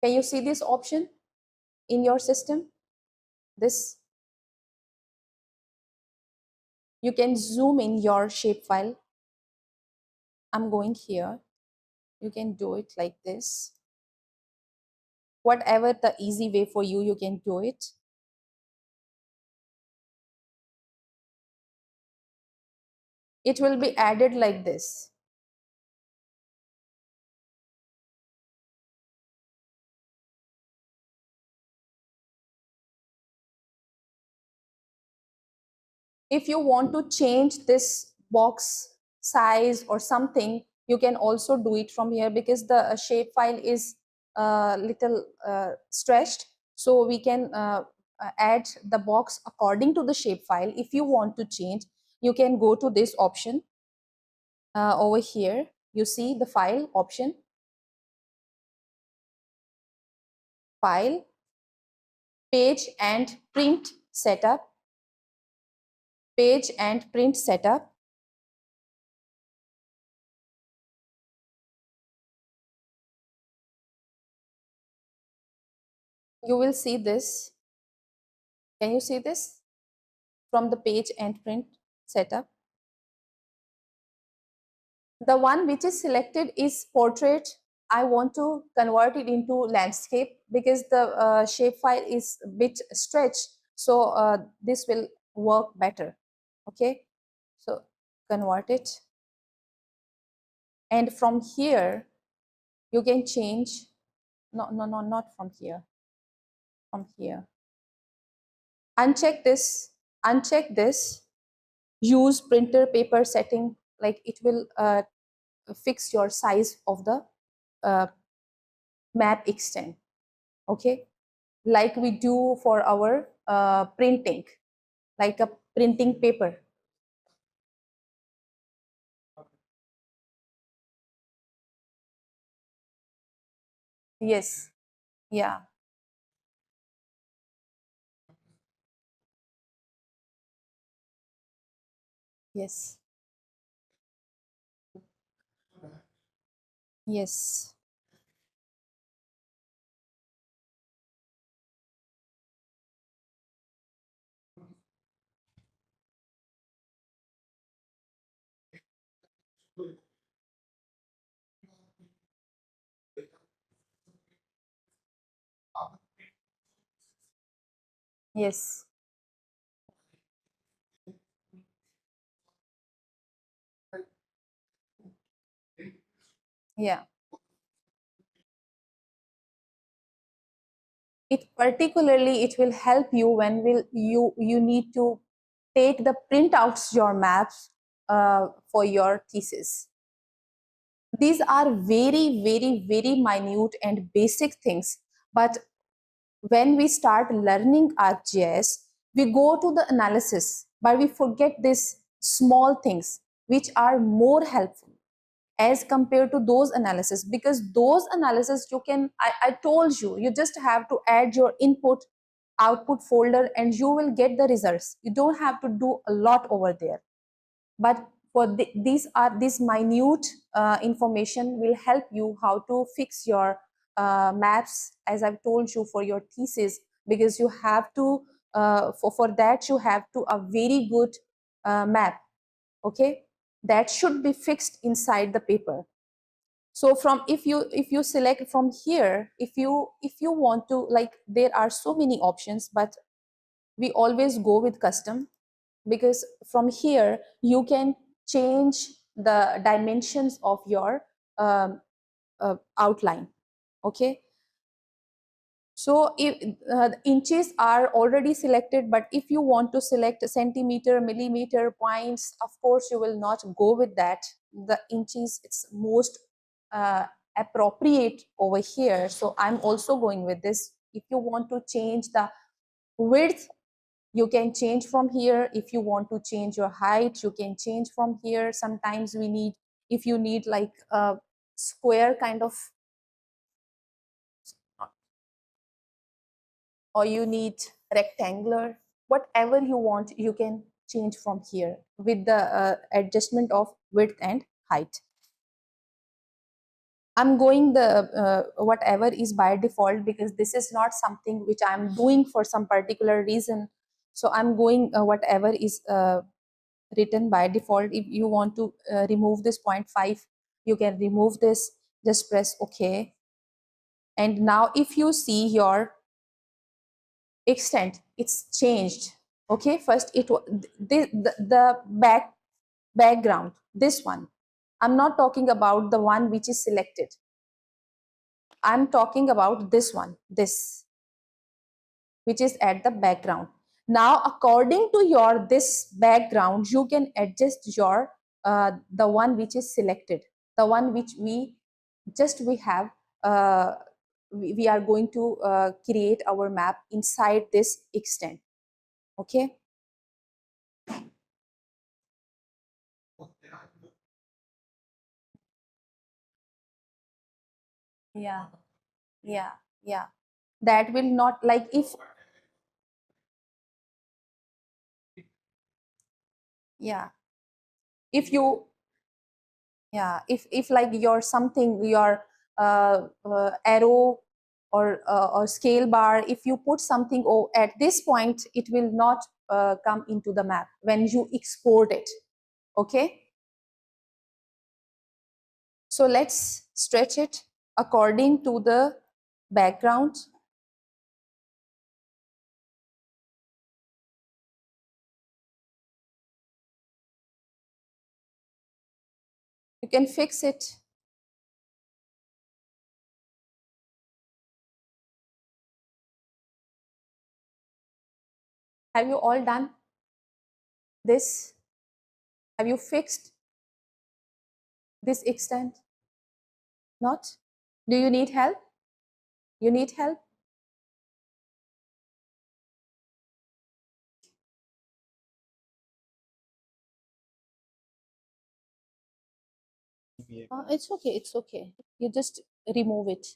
Can you see this option in your system? This, you can zoom in your shapefile. I'm going here. You can do it like this. Whatever the easy way for you, you can do it. It will be added like this. If you want to change this box size or something, you can also do it from here because the shapefile is little stretched. So we can add the box according to the shapefile. If you want to change, you can go to this option over here. You see the file option, file, page and print setup, page and print setup. You will see this. Can you see this from the page and print setup? The one which is selected is portrait. I want to convert it into landscape because the shapefile is a bit stretched. So this will work better. Okay, so convert it. And from here, you can change. No, not from here. From here. Uncheck this, use printer paper setting, like it will fix your size of the uh, map extent, okay, like we do for our printing, like a printing paper. Yes, yeah, yes, yes, yes, yeah. It particularly it will help you when will you need to take the printouts your maps for your thesis. These are very, very, very minute and basic things, but when we start learning ArcGIS, we go to the analysis, but we forget these small things which are more helpful as compared to those analysis, because those analysis you can, I told you, you just have to add your input output folder and you will get the results. You don't have to do a lot over there. But for these minute information will help you how to fix your maps, as I've told you, for your thesis, because you have to for that you have to a very good map, okay, that should be fixed inside the paper. So from if you select from here, if you want to, like, there are so many options, but we always go with custom, because from here you can change the dimensions of your um, outline, okay. So if inches are already selected, but if you want to select centimeter, millimeter, points, of course you will not go with that. The inches, it's most uh, appropriate over here, so I'm also going with this. If you want to change the width, you can change from here. If you want to change your height, you can change from here. Sometimes we need, if you need like a square kind of, or you need rectangular, whatever you want, you can change from here with the adjustment of width and height. I'm going the whatever is by default, because this is not something which I'm doing for some particular reason. So I'm going whatever is written by default. If you want to remove this 0.5, you can remove this, just press OK. And now if you see your extent, it's changed, okay. First it was the background, this one. I'm not talking about the one which is selected, I'm talking about this one, this, which is at the background. Now according to your this background, you can adjust your the one which is selected, the one which we have we are going to create our map inside this extent, okay. Yeah, yeah, yeah, that will not, like, if, yeah, if you, yeah, if like your something, your arrow or scale bar, if you put something at this point, it will not come into the map when you export it, okay. So let's stretch it according to the background. You can fix it. Have you all done this? Have you fixed this extent? Not? Do you need help? You need help? It's okay, it's okay. You just remove it.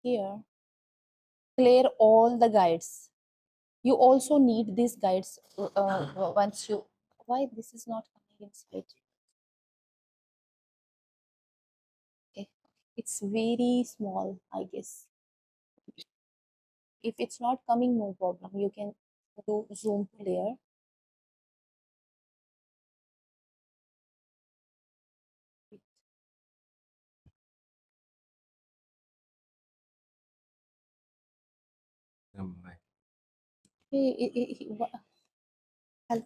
Here, clear all the guides. You also need these guides once you, why this is not coming inside? Okay, it's very small, I guess. If it's not coming, no problem. You can do zoom to layer. Help.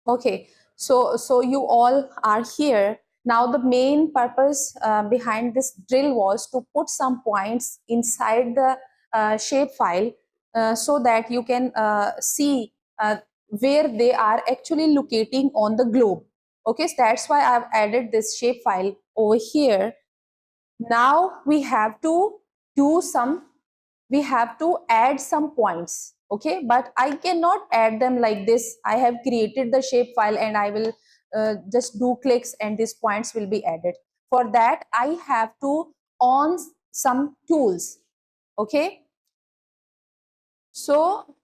Okay, so you all are here. Now the main purpose behind this drill was to put some points inside the shape file so that you can see where they are actually locating on the globe. Okay, so that's why I've added this shape file over here. Now we have to do some, we have to add some points. Okay, but I cannot add them like this. I have created the shape file and I will just do clicks and these points will be added. For that I have to on some tools. Okay, so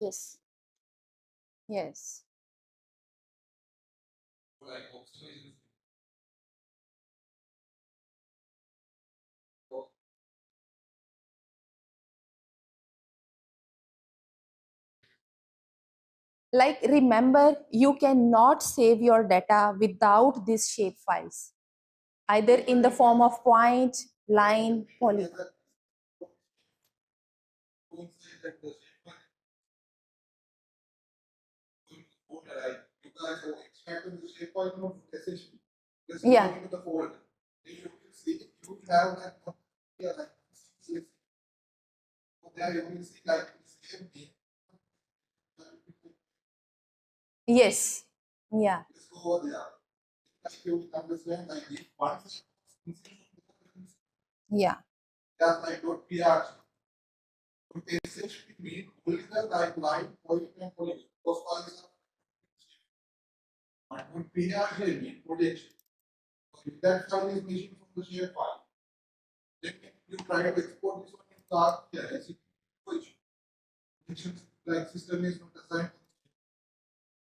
yes, yes, like remember, you cannot save your data without these shape files, either in the form of point, line, polygon. Yeah. Yes. Yeah. Yeah.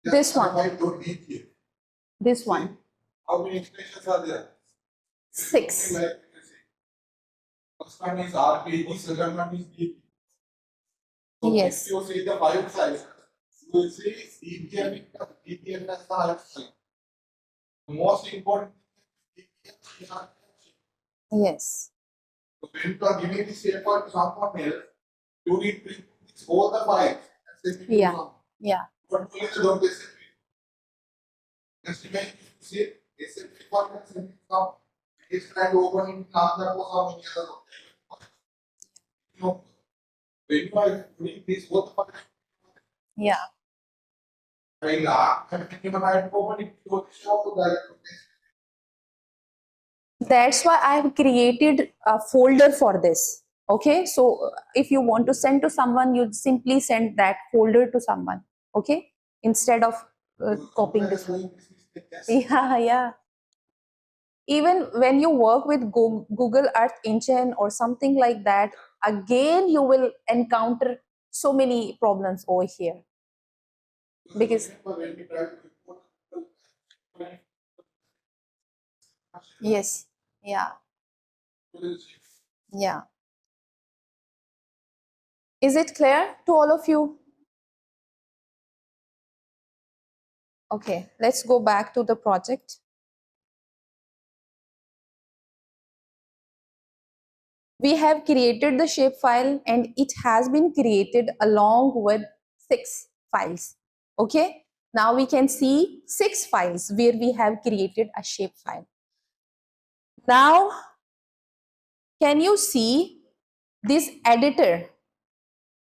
This one. This one. How many extensions are there? 6. First one is RPG, second one is DP. So yes. If you see the file size, you will see DPM has the highest size. The most important thing is DPM. Yes. So when you are giving the shape file to someone else, you need to all the files. Yeah. Yeah. But please don't listen. Just imagine you see SMP file and some it's trying to open in another or some other. No. When you are doing this, both files. Yeah. That's why I have created a folder for this. Okay, so if you want to send to someone, you simply send that folder to someone. Okay, instead of copying this one. Yeah, yeah. Even when you work with Google Earth Engine or something like that, again you will encounter so many problems over here. Because Yes. Yeah. Yeah. Is it clear to all of you? Okay, let's go back to the project. We have created the shapefile and it has been created along with 6 files. Okay, now we can see 6 files where we have created a shapefile. Now, can you see this editor?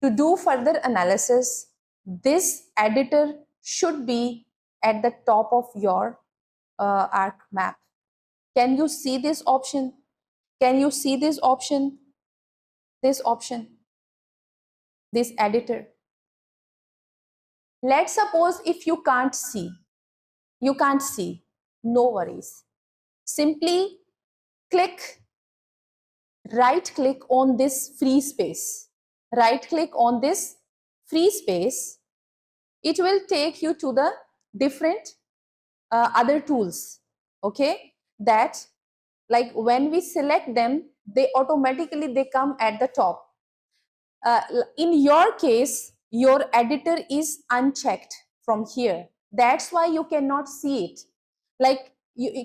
To do further analysis, this editor should be at the top of your ArcMap. Can you see this option? Can you see this option? This option, this editor. Let's suppose if you can't see, no worries. Simply right click on this free space. Right click on this free space. It will take you to the different other tools. Okay, that like when we select them, they automatically they come at the top. In your case, your editor is unchecked from here. That's why you cannot see it. Like,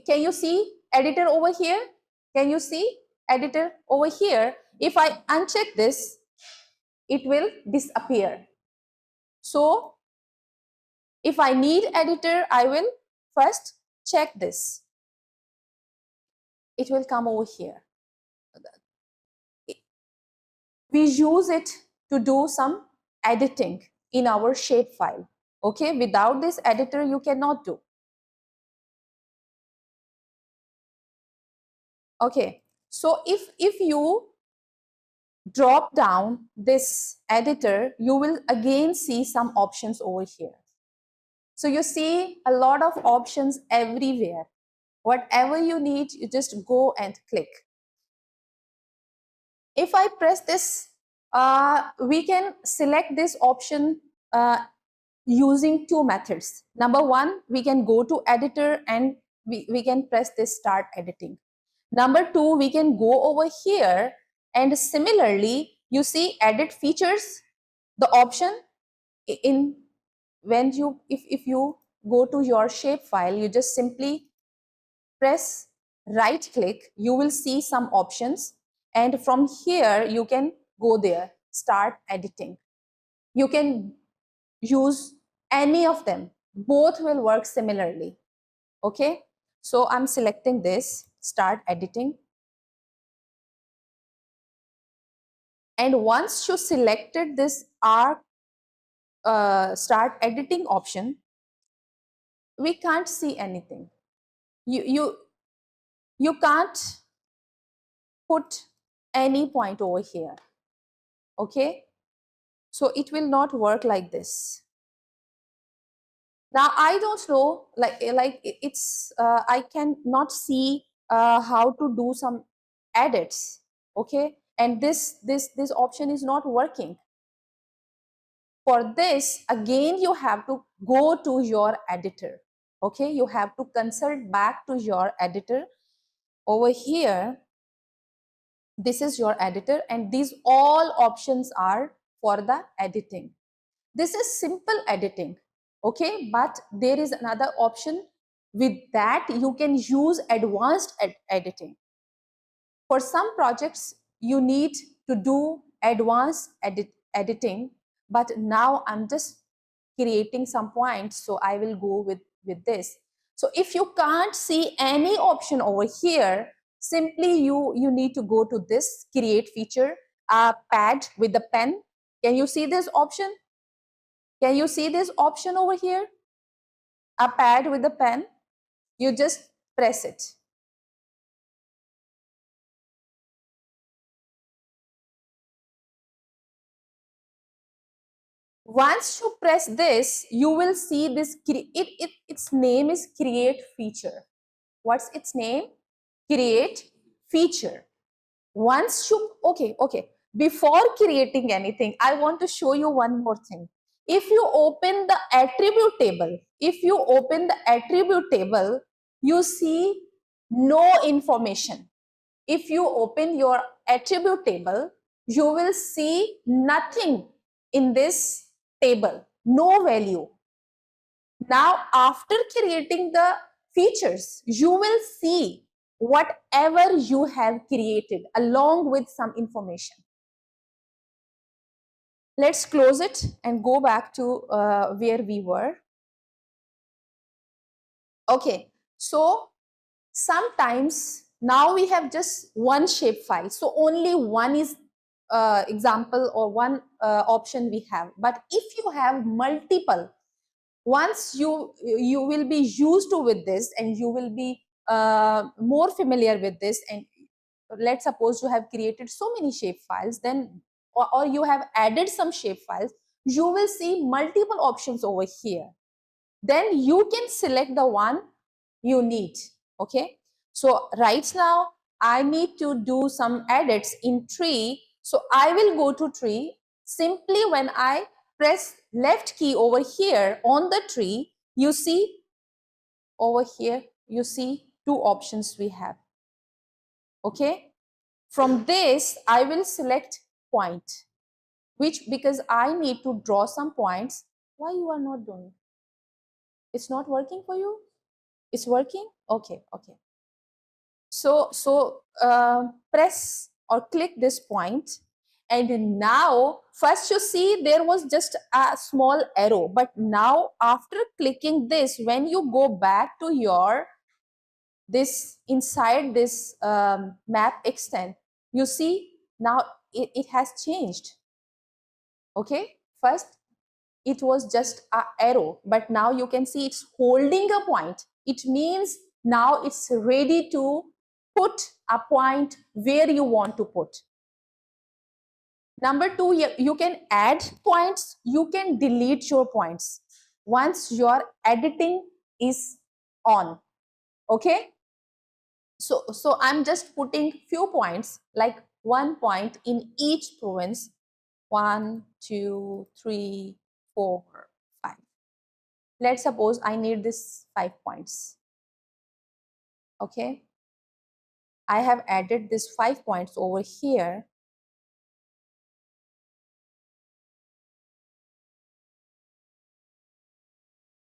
can you see editor over here? Can you see editor over here? If I uncheck this, it will disappear. So, if I need editor, I will first check this. It will come over here. We use it to do some editing in our shapefile. Okay, without this editor, you cannot do. Okay, so if you drop down this editor, you will again see some options over here. So you see a lot of options everywhere. Whatever you need, you just go and click. If I press this, we can select this option using 2 methods. Number 1, we can go to editor and we can press this start editing. Number 2, we can go over here and similarly, you see edit features, the option in when you, if you go to your shapefile, you just simply press right click, you will see some options and from here you can go there, start editing. You can use any of them, both will work similarly. Okay, so I'm selecting this, start editing. And once you selected this start editing option, we can't see anything. You can't put any point over here. Okay, so it will not work like this. Now I don't know, like it's I can not see how to do some edits. Okay, and this option is not working. For this, again, you have to go to your editor. Okay, you have to consult back to your editor. Over here, this is your editor and these all options are for the editing. This is simple editing. Okay, but there is another option. With that, you can use advanced editing. For some projects, you need to do advanced editing, but now I'm just creating some points, so I will go with this. So if you can't see any option over here, simply you need to go to this create feature, pad with the pen. Can you see this option? Can you see this option over here? A pad with the pen. You just press it. Once you press this, you will see this, its name is create feature. What's its name? Create feature. Once you, okay, before creating anything, I want to show you one more thing. If you open the attribute table, you see no information. If you open your attribute table, you will see nothing in this table, no value. Now, after creating the features, you will see whatever you have created along with some information. Let's close it and go back to where we were. Okay, so sometimes now we have just one shapefile, so only one is example or one option we have. But if you have multiple, once you will be used to with this and you will be more familiar with this, and let's suppose you have created so many shapefiles, then or you have added some shapefiles, you will see multiple options over here. Then you can select the one you need. Okay, so right now I need to do some edits in tree, so I will go to tree. Simply when I press left key over here on the tree, you see over here, you see two options we have. Okay, from this I will select point, which because I need to draw some points. Why you are not doing? It's not working for you? It's working? Okay, okay. So press or click this point, and now first you see there was just a small arrow, but now after clicking this, when you go back to your this inside this map extent, you see now it has changed. Okay, first it was just a arrow, but now you can see it's holding a point. It means now it's ready to put a point where you want to put. Number two, you can add points, you can delete your points once your editing is on. Okay, so I'm just putting few points, like 1 point in each province. 1, 2, 3, 4, 5. Let's suppose I need this 5 points. Okay, I have added this 5 points over here.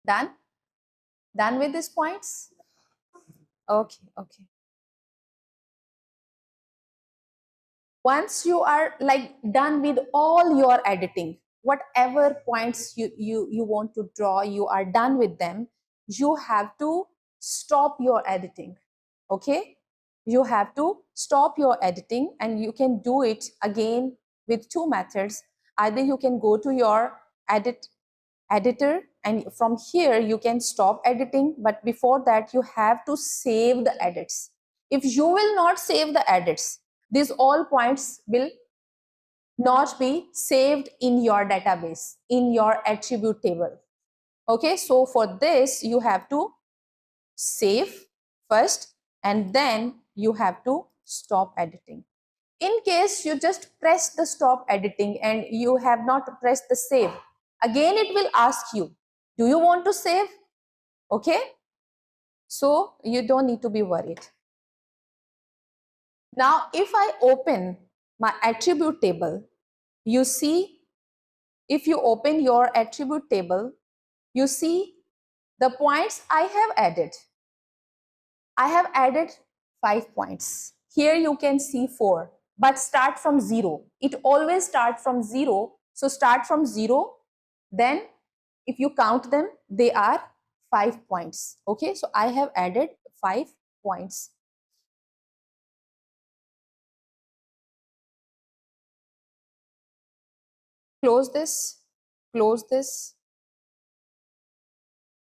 Done with these points? Okay, okay. Once you are like done with all your editing, whatever points you want to draw, you are done with them, you have to stop your editing. Okay, you have to stop your editing, and you can do it again with two methods. Either you can go to your editor, and from here you can stop editing, but before that you have to save the edits. If you will not save the edits, these all points will not be saved in your database, in your attribute table. Okay, so for this you have to save first, and then you have to stop editing. In case you just press the stop editing and you have not pressed the save, again it will ask you, do you want to save? Okay, so you don't need to be worried. Now if I open my attribute table, you see, if you open your attribute table, you see the points I have added. I have added 5 points. Here you can see 4, but start from 0. It always starts from 0. So start from 0. Then if you count them, they are 5 points. Okay, so I have added 5 points. Close this, close this.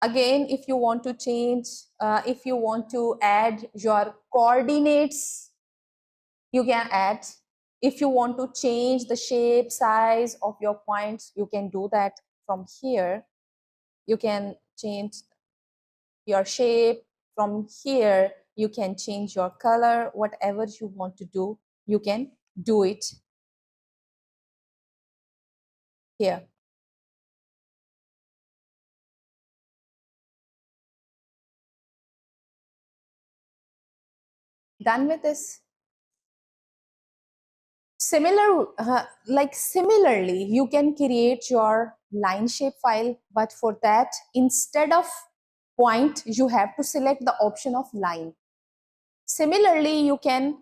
Again, if you want to change, if you want to add your coordinates, you can add. If you want to change the shape, size of your points, you can do that from here. You can change your shape. From here, you can change your color. Whatever you want to do, you can do it here. Done with this? Similarly, you can create your line shape file, but for that, instead of point, you have to select the option of line. Similarly, you can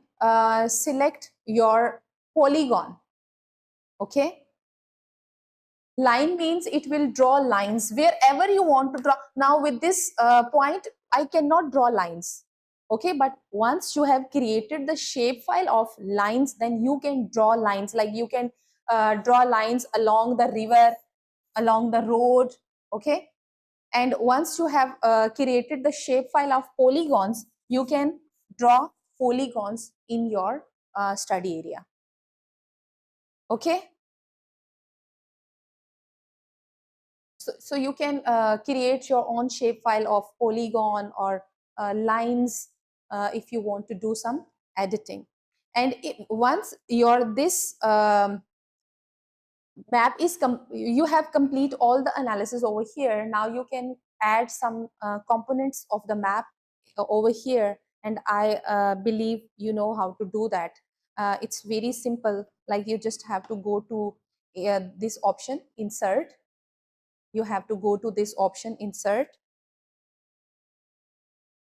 select your polygon. Okay. Line means it will draw lines wherever you want to draw. Now with this point, I cannot draw lines. Okay, but once you have created the shapefile of lines, then you can draw lines. Like you can draw lines along the river, along the road. Okay, and once you have created the shapefile of polygons, you can draw polygons in your study area. Okay. So you can create your own shapefile of polygon or lines if you want to do some editing. And once your this map is you have complete all the analysis over here. Now you can add some components of the map over here, and I believe you know how to do that. It's very simple. Like you just have to go to this option, insert. You have to go to this option, insert.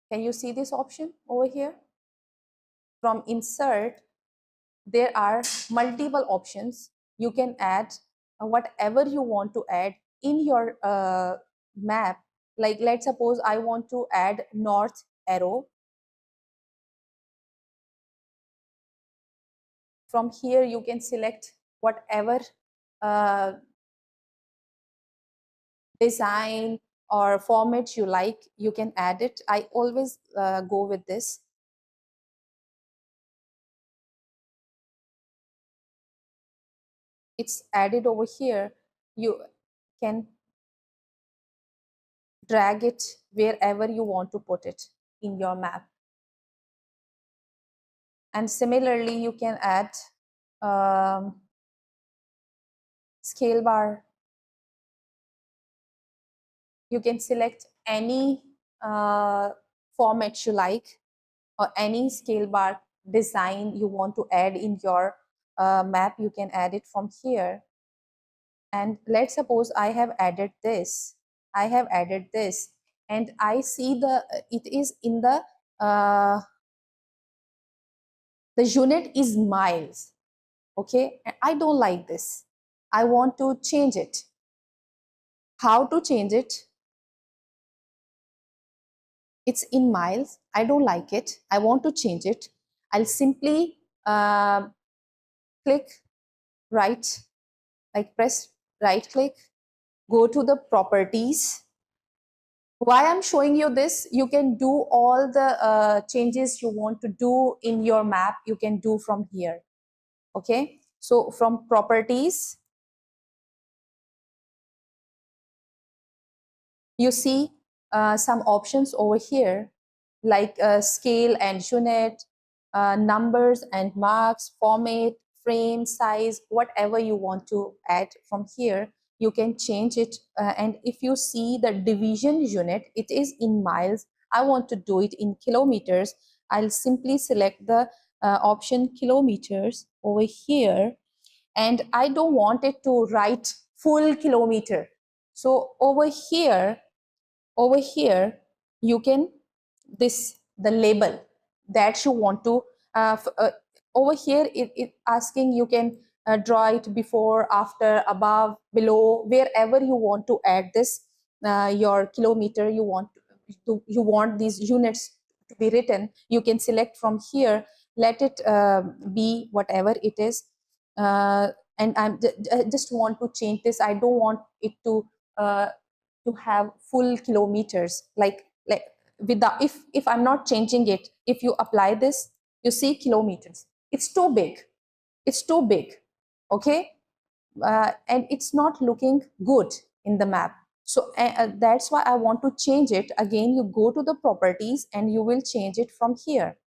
Can you see this option over here? From insert, there are multiple options. You can add whatever you want to add in your map. Like let's suppose I want to add north arrow. From here you can select whatever design or format you like. You can add it. I always go with this. It's added over here. You can drag it wherever you want to put it in your map. And similarly, you can add scale bar. You can select any format you like, or any scale bar design you want to add in your map. You can add it from here. And let's suppose I have added this. I have added this, and I see it is in the unit is miles. Okay, and I don't like this. I want to change it. How to change it? It's in miles. I don't like it. I want to change it. I'll simply click right, like press right click, go to the properties. Why I'm showing you this, you can do all the changes you want to do in your map. You can do from here. Okay, so from properties, you see some options over here, like scale and unit, numbers and marks, format, frame, size, whatever you want to add from here, you can change it. And if you see the division unit, it is in miles. I want to do it in kilometers. I'll simply select the option kilometers over here, and I don't want it to write full kilometer. So over here you can the label that you want to over here it asking you can draw it before, after, above, below, wherever you want to add this your kilometer. You want these units to be written, you can select from here. Let it be whatever it is, and I just want to change this. I don't want it to have full kilometers, like without, if I'm not changing it, if you apply this, you see kilometers, it's too big, it's too big. Okay, and it's not looking good in the map. So that's why I want to change it. Again, you go to the properties and you will change it from here.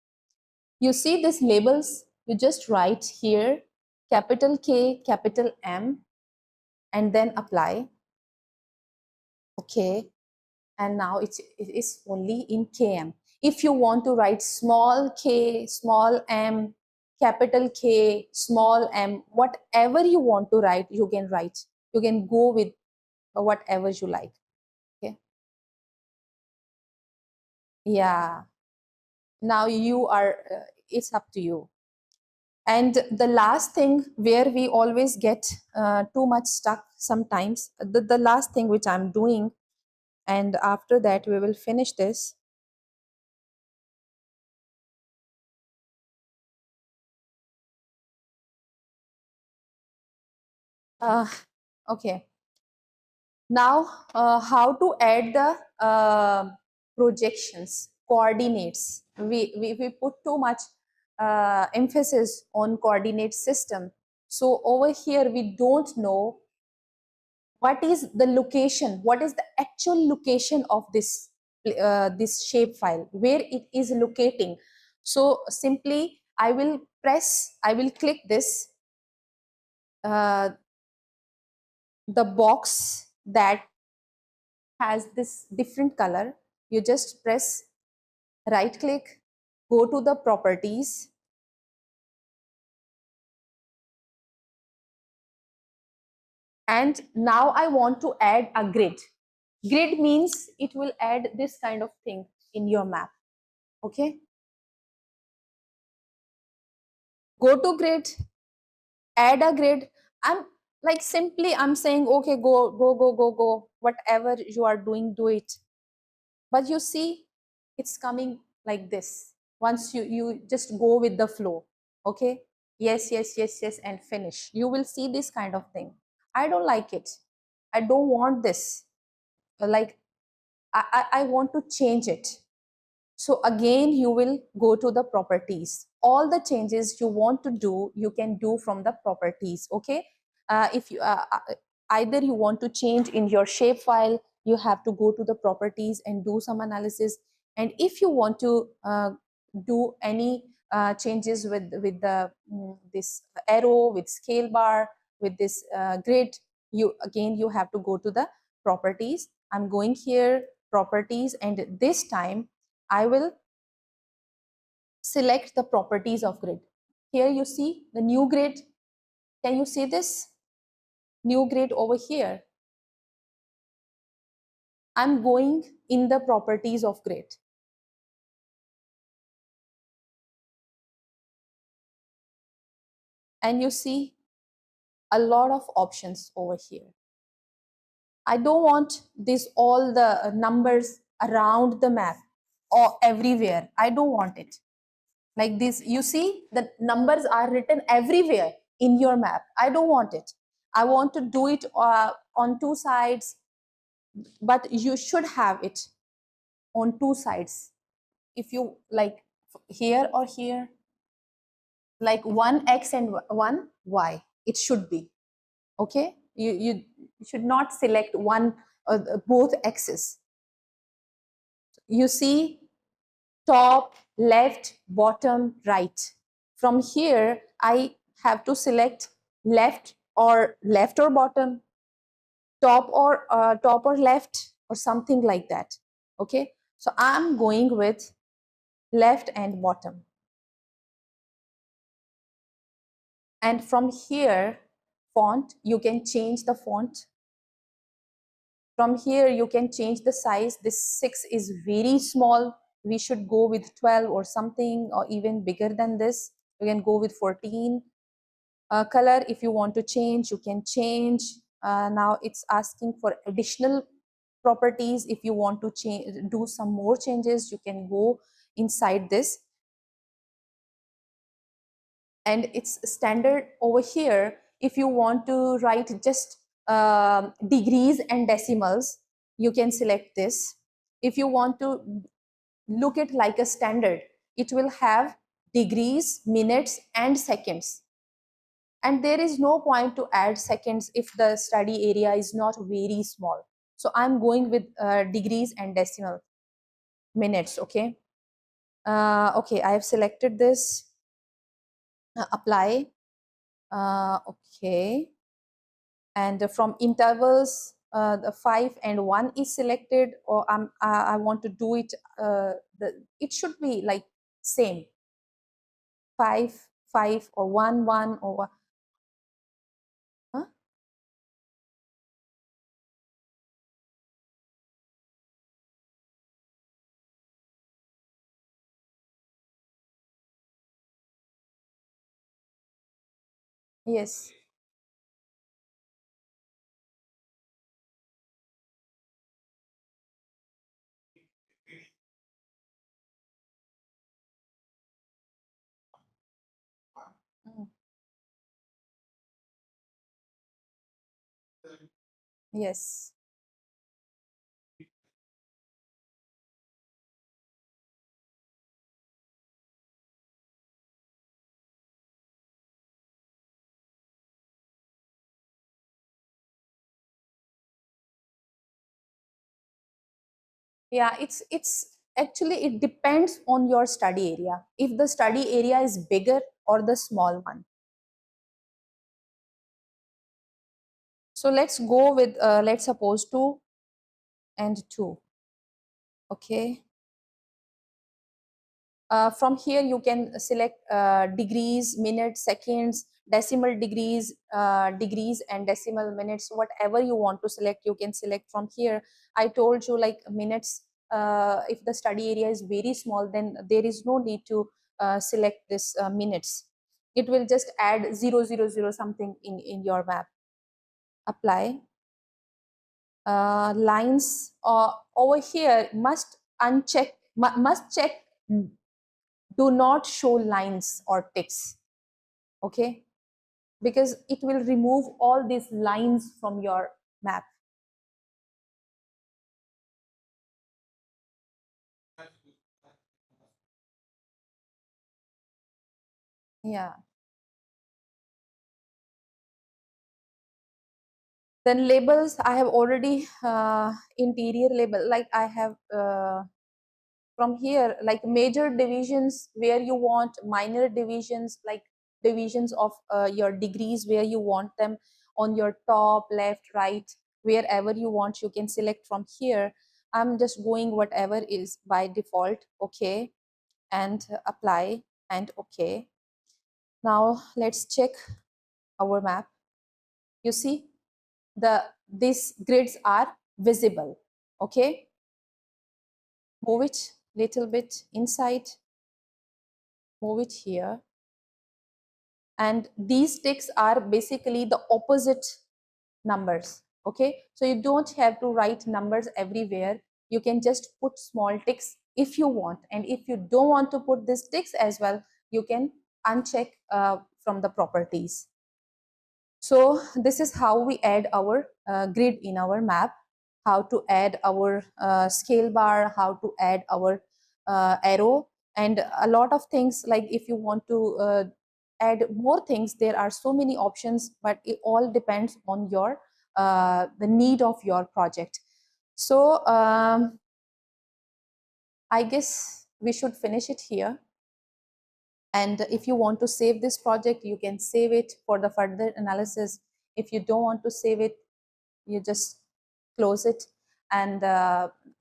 You see these labels, you just write here capital K, capital M, and then apply. Okay, and now it is only in km. If you want to write small k, small m, capital K, small m, whatever you want to write, you can write. You can go with whatever you like. Okay. Yeah. Now you are, it's up to you. And the last thing where we always get too much stuck sometimes, the last thing which I'm doing, and after that we will finish this. Okay. Now, how to add the projections, coordinates. We put too much emphasis on coordinate system. So over here, we don't know what is the location, what is the actual location of this shape file, where it is locating. So simply, I will click this, the box that has this different color. You just press right click, go to the properties, and now I want to add a grid. Grid means it will add this kind of thing in your map. Okay, go to grid, add a grid. I'm like simply I'm saying okay, go, whatever you are doing, do it. But you see, it's coming like this. Once you just go with the flow. Okay, yes, and finish. You will see this kind of thing. I don't like it. I don't want this. Like I want to change it. So again, you will go to the properties. All the changes you want to do, you can do from the properties. Okay, if you either you want to change in your shapefile, you have to go to the properties and do some analysis. And if you want to do any changes with the this arrow, with scale bar, with this grid, you have to go to the properties. I'm going here, properties, and this time I will select the properties of grid. Here you see the new grid. Can you see this new grid over here? I'm going in the properties of grid. And you see a lot of options over here. I don't want this all the numbers around the map or everywhere. I don't want it. Like this, you see the numbers are written everywhere in your map. I don't want it. I want to do it on two sides, but you should have it on two sides. If you like here or here, like one X and one Y, it should be. Okay, you should not select one both X's. You see top, left, bottom, right. From here, I have to select left or bottom, top or left, or something like that. Okay, so I'm going with left and bottom. And from here, font, you can change the font. From here, you can change the size. This 6 is very small. We should go with 12 or something, or even bigger than this. You can go with 14. Color, if you want to change, you can change. Now it's asking for additional properties. If you want to change, do some more changes, you can go inside this. And it's standard over here. If you want to write just degrees and decimals, you can select this. If you want to look it like a standard, it will have degrees, minutes, and seconds. And there is no point to add seconds if the study area is not very small. So I'm going with degrees and decimal minutes. Okay. Okay, I have selected this. Apply. Okay, and from intervals, the 5 and 1 is selected, or I want to do it it should be like same 5 5 or 1 1 or huh? Yes. Mm. Yes. Yeah, it's actually it depends on your study area, if the study area is bigger or the small one. So let's go with let's suppose 2 and 2. Okay. From here you can select degrees, minutes, seconds, decimal degrees, degrees and decimal minutes, whatever you want to select you can select from here. I told you like minutes, if the study area is very small then there is no need to select this minutes. It will just add 000 something in your map. Apply. Lines over here must uncheck, must check do not show lines or ticks, okay, because it will remove all these lines from your map. Yeah, then labels I have already interior label, like I have from here like major divisions where you want, minor divisions like divisions of your degrees where you want them on your top, left, right, wherever you want you can select from here. I'm just going whatever is by default, okay, and apply and okay. Now let's check our map. You see these grids are visible, okay. Move it little bit inside, move it here, and these ticks are basically the opposite numbers, okay. So you don't have to write numbers everywhere, you can just put small ticks if you want, and if you don't want to put these ticks as well you can uncheck from the properties. So this is how we add our grid in our map, how to add our scale bar, how to add our arrow, and a lot of things. Like if you want to add more things, there are so many options, but it all depends on your the need of your project. So I guess we should finish it here. And if you want to save this project, you can save it for the further analysis. If you don't want to save it, you just close it. And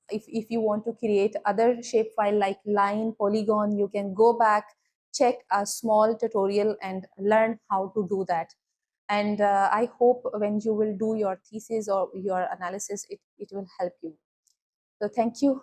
if you want to create other shapefile like line, polygon, you can go back, check a small tutorial and learn how to do that. And I hope when you will do your thesis or your analysis, it will help you. So thank you